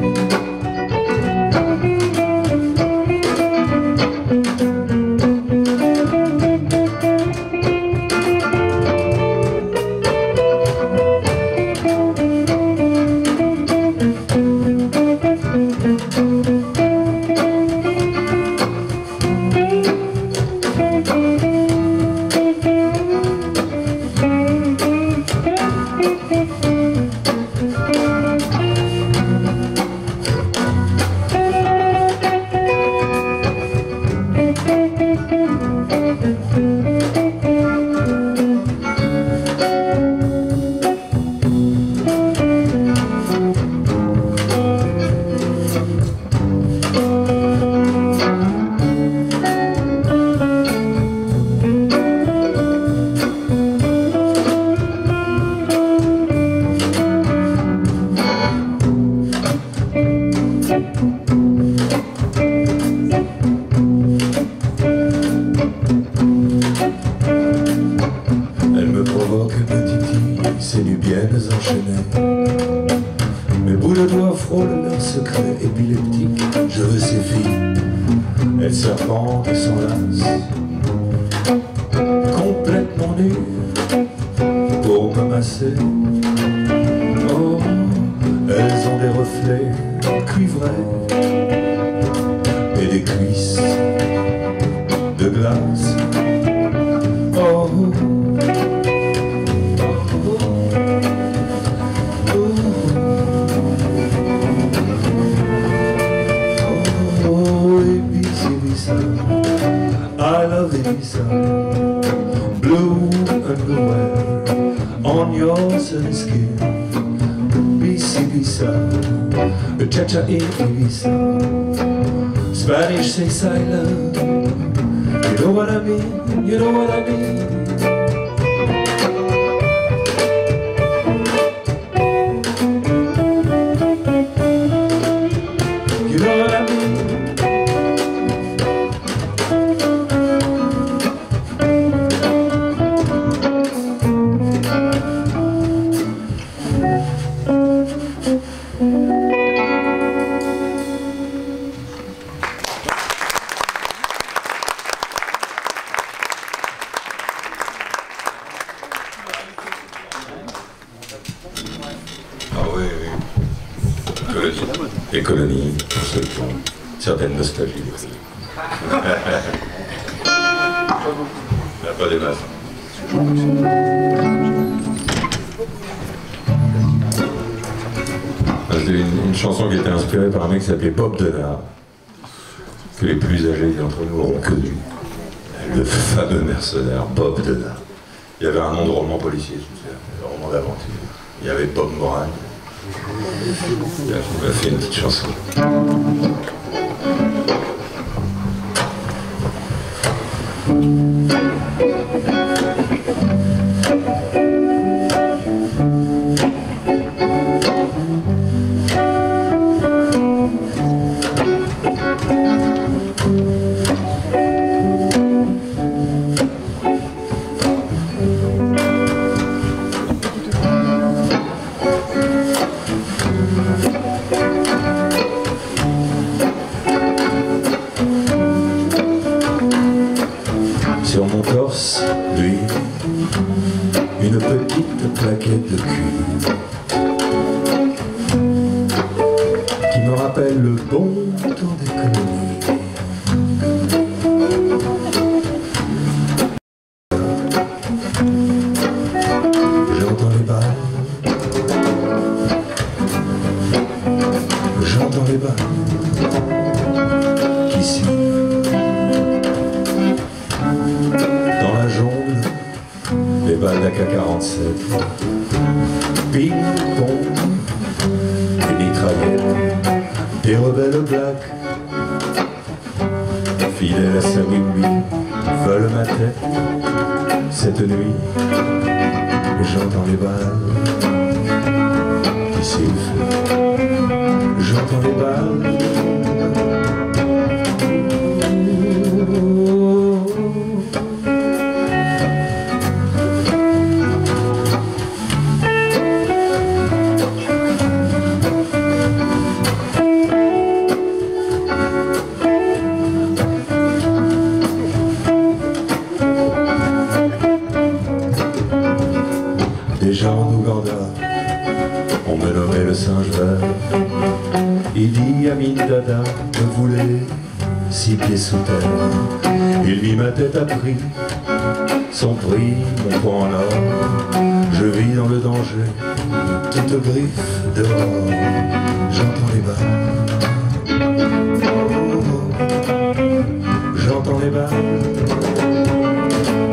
Ces nubiennes enchaînées, mes bouts de doigts frôlent leurs secrets épileptiques. Je veux ces filles, elles serpentent et s'enlacent, complètement nues, pour me masser. Oh, elles ont des reflets cuivrés et des cuisses de glace. Oh, Muñoz and his kid, BC Pisa, Cha-Cha in Ibiza, Spanish say silent. You know what I mean, you know what I mean. You know what I mean. Ah oui, oui. Les colonies, pour ceux qui ont certaines nostalgies. Il n'y a pas des masses. C'est une chanson qui était inspirée par un mec qui s'appelait Bob Denard, que les plus âgés d'entre nous auront connu. Le fameux mercenaire Bob Denard. Il y avait un nom de roman policier, un roman d'aventure. Il y avait Bob Moran. Il a fait une petite chanson. Sur mon torse, lui, une petite plaquette de cuir qui me rappelle le bon temps des colonies. J'entends les balles, j'entends les balles qui sifflent dans la jungle, les balles d'AK-47, ping-pong, des mitraillettes, des rebelles blacks, fidèles à sa wimby, veulent ma tête. Cette nuit, j'entends les balles qui sifflent, j'entends les balles. Déjà en Ouganda, on me nommait le singe vert. Idi Amin Dada me voulait 6 pieds sous terre. Il mit ma tête à prix, son prix, mon poids en or. Je vis dans le danger, toute griffe dehors. J'entends les balles, j'entends les balles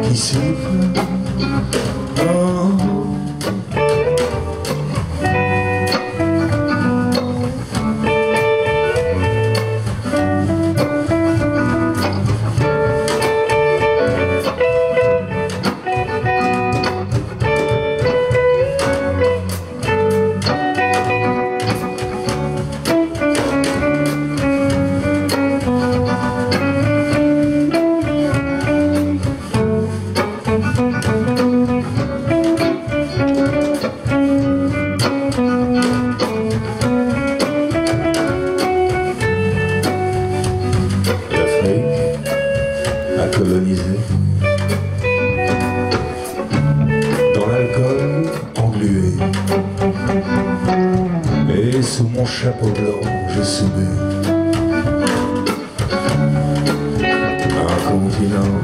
qui sifflent. Colonisé dans l'alcool englué, et sous mon chapeau blanc je subis un continent.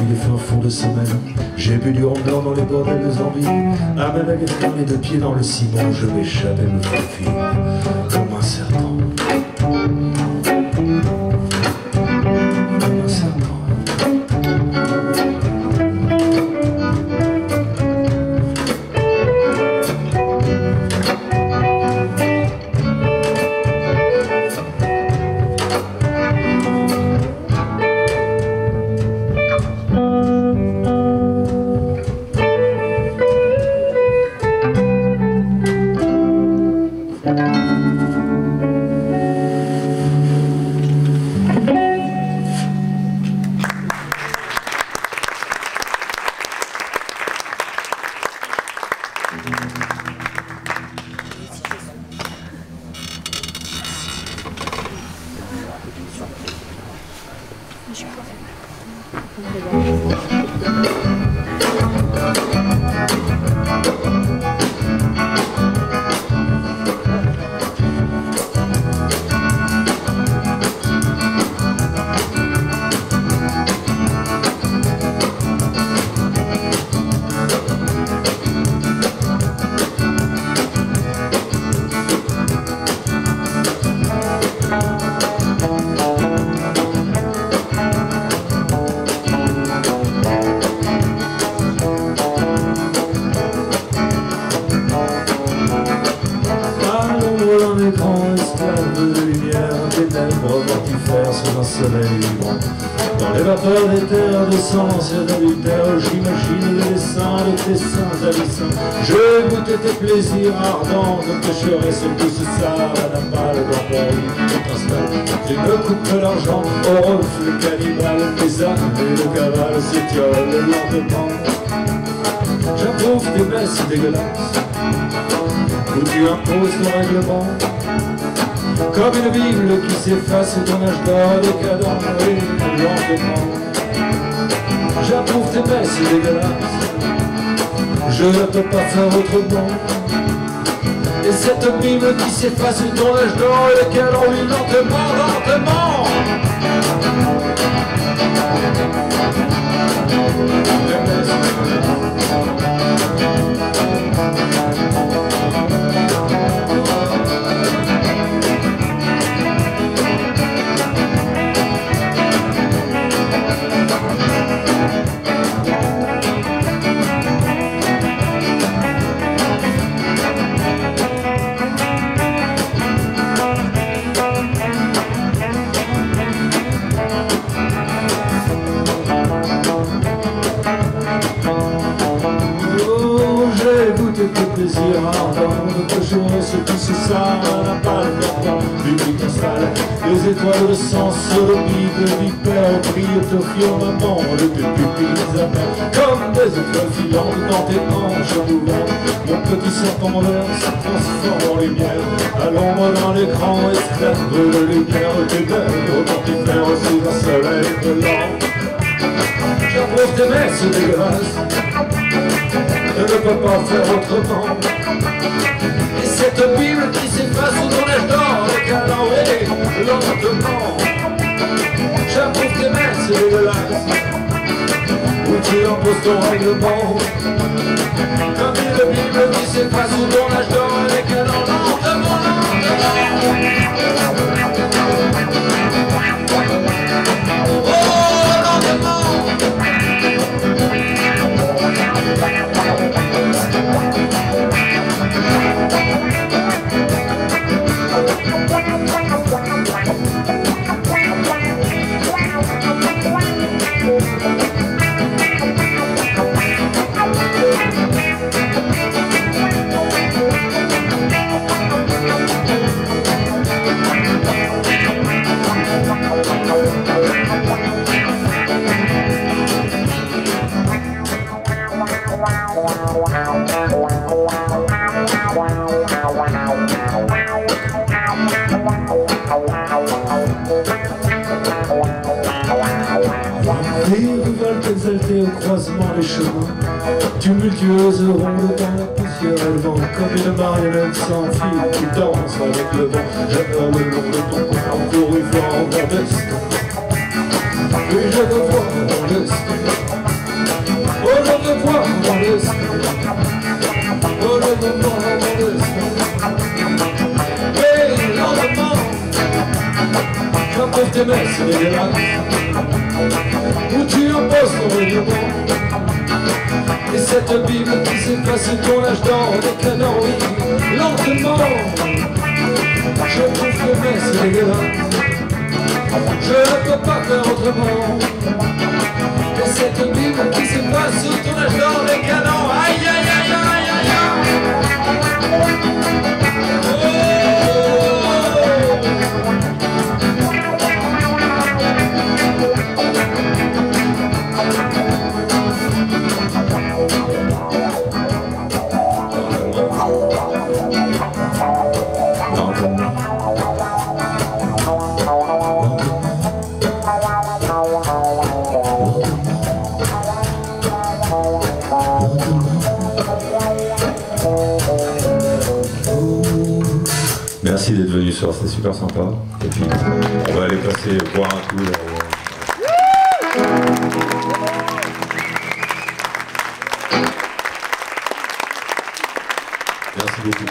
depuis les fins fonds de semaine. J'ai bu du rhum blanc dans les bordels de Zambie. À ma baguette fermée de pied dans le ciment, je m'échappe et me faufile comme un serpent. Comme un serpent. Sous un soleil vibrant, dans les vapeurs d'éther, d'essence et d'adultère, j'imagine les dessins de tes seins abyssins. Je goûte tes plaisirs ardents, de pêcherai ce douce sable à la balle d'embaume qui t'installe. Tu me coupes l'argent au reflet cannibale, tes âmes et le cavale s'étiolent lentement. J'approuve tes messes dégueulasses, où tu imposes ton règlement. Comme une Bible qui s'efface ton âge d'or décadent et lentement. J'approuve tes messes dégueulasses, je ne peux pas faire autrement. Et cette Bible qui s'efface ton âge d'or décadent et lentement, lentement. Tes plaisirs ardents, de pêcherai ce qui se sale à la balle d'argent. Public installe les étoiles de sang sur le bide vipère, brillent au firmament de tes pupilles amères. Comme des étoiles filantes dans tes hanches mouvantes, mon petit serpent vert se transforme en lumière. À l'ombre dans l'écran, esclave de lumière, tes lèvres mortifères sous un soleil blanc. J'approuve tes messes dégueulasses, je ne peux pas faire autrement. Et cette Bible qui s'efface sous ton âge d'or décalant et lentement. J'approuve tes messes dégueulasses, où tu imposes ton règlement. Comme une Bible qui s'efface sous ton âge d'or décalant lentement, lentement. Les rivaltes exaltées au croisement des chemins, tumultueuses rondes dans la poussière et le vent, comme une marionnette sans fil qui danse avec le vent. J'adore le long de ton corps, encore une fois en mon destin. Oui, je te vois en mon destin. tes messes dégueulasses où tu imposes ton règlement. Et cette Bible qui s'efface ton âge d'or des canons, oui, lentement. Je trouve tes messes dégueulasses, je ne peux pas faire autrement. Et cette Bible qui s'efface sous ton âge d'or des canons, aïe aïe aïe aïe aïe aïe. Merci d'être venu ce soir, c'était super sympa. Et puis, on va aller passer boire un coup. Merci beaucoup.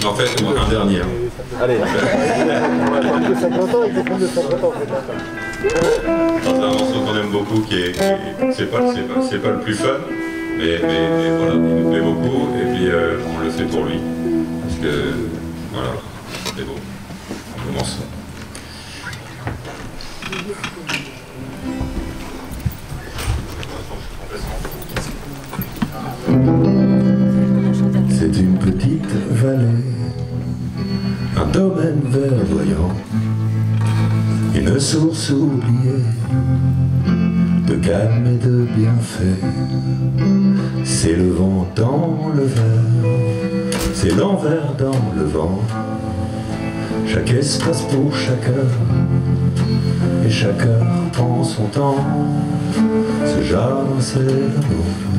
En fait, il manque un dernier. Allez, on va prendre de 50 ans, il faut prendre de 50 ans. C'est un morceau qu'on aime beaucoup, c'est pas le plus fun, mais voilà, il nous plaît beaucoup, et puis on le fait pour lui. Parce que, voilà, c'est beau. On commence. C'est une petite vallée, un domaine verdoyant, une source oubliée de calme et de bienfait. C'est le vent dans le verre, c'est l'envers dans le vent. Chaque espace pour chaque heure, et chaque heure prend son temps. Ce jardin c'est le nôtre,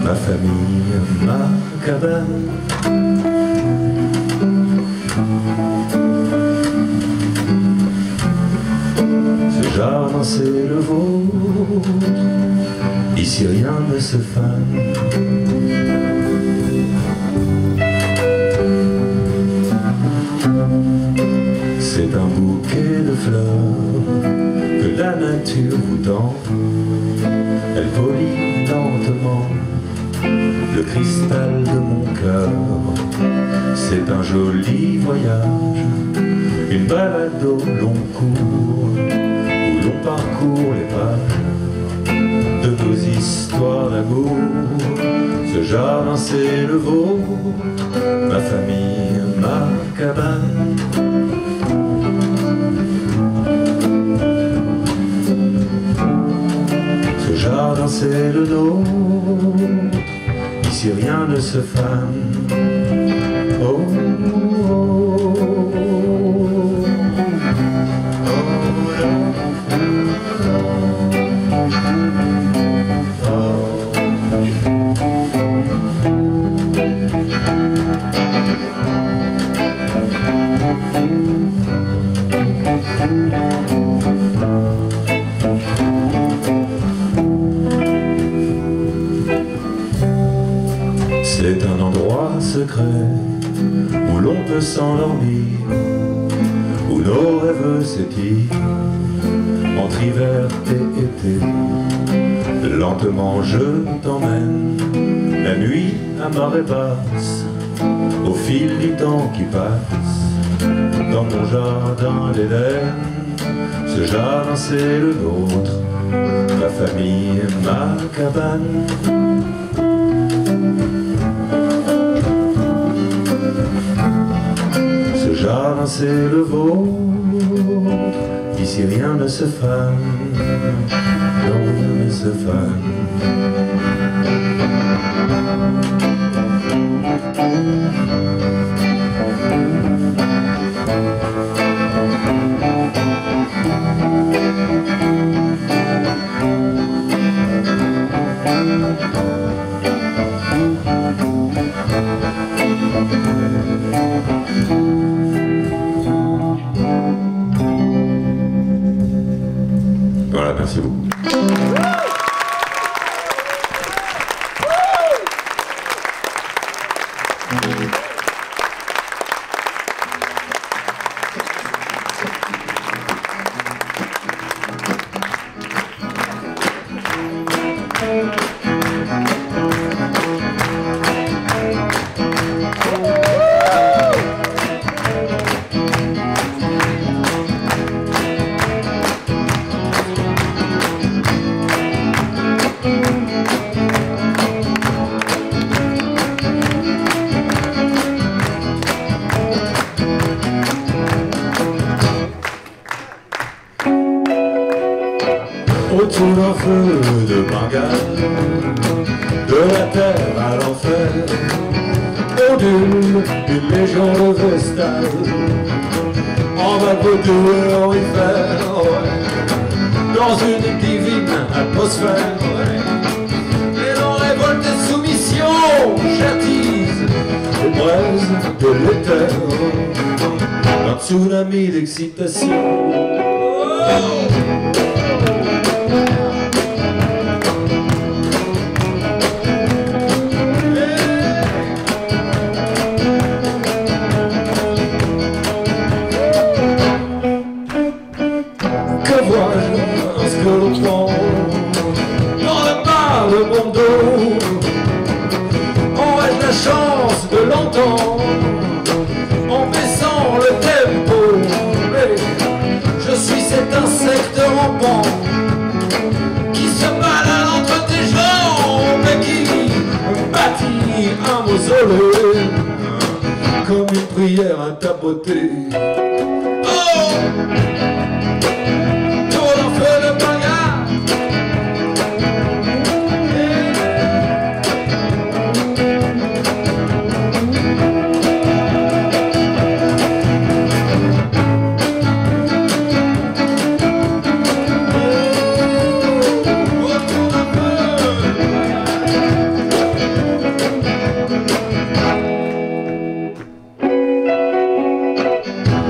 ma famille, ma cabane. Ce jardin c'est le vôtre, ici rien ne se fane. C'est un bouquet de fleurs que la nature vous tend. Elle polit lentement le cristal de mon cœur. C'est un joli voyage, une balade au long cours, où l'on parcourt les pages de nos histoires d'amour. Ce jardin c'est le vôtre, ma famille, ma cabane. Ce jardin c'est le nôtre, ici rien ne se fane. Oh, oh, oh, oh. secret où l'on peut s'endormir, où nos rêves s'étirent entre hiver et été. Lentement je t'emmène la nuit à marée basse, au fil du temps qui passe, dans mon jardin d'Éden. Ce jardin c'est le nôtre, ma famille, ma cabane. Ce jardin c'est le vôtre, ici rien ne se fane, non rien ne se fane. Voilà, merci beaucoup. Autour d'un feu de Bengale, de la terre à l'enfer, ondule une légion de Vestale, en Vaudoux et Orifère, ouais, dans une divine atmosphère, ouais. Et l'on révolte et soumission, j'attise les braises de l'éther, un tsunami d'excitation. Oh! Dans le bas de mon dos, on reste la chance de l'entendre en baissant le tempo. Mais je suis cet insecte rampant qui se balade entre tes jambes et qui bâtit un mausolée comme une prière à ta beauté. Oh!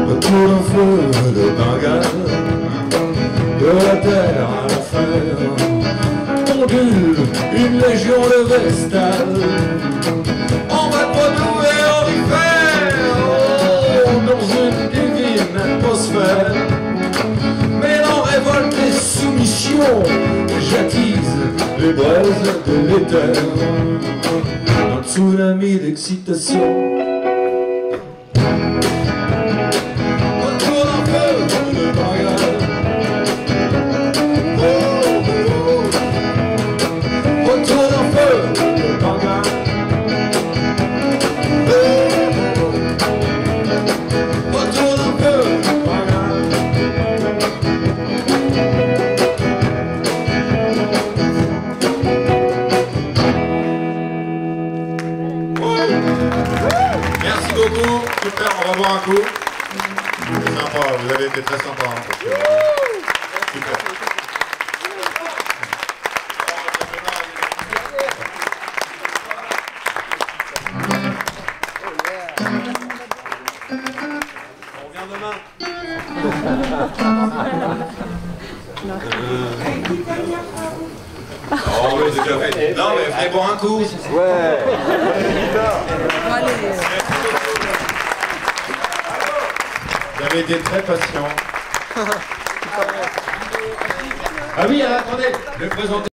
Autour d'un feu de Bengale, de la terre à l'enfer, ondule une légion de Vestale, en Vaudoux et Orifère, oh, dans une divine atmosphère, mêlant révolte et soumission, j'attise les braises de l'éther, un tsunami d'excitation. Merci beaucoup, super, on va boire un coup. C'est sympa, vous avez été très sympa. Hein, super. On revient demain. Oh, mais c'est déjà fait. Non, mais fallait boire un coup. Ouais. Allez. Vous avez été très patient. Ah oui, attendez, je vais présenter.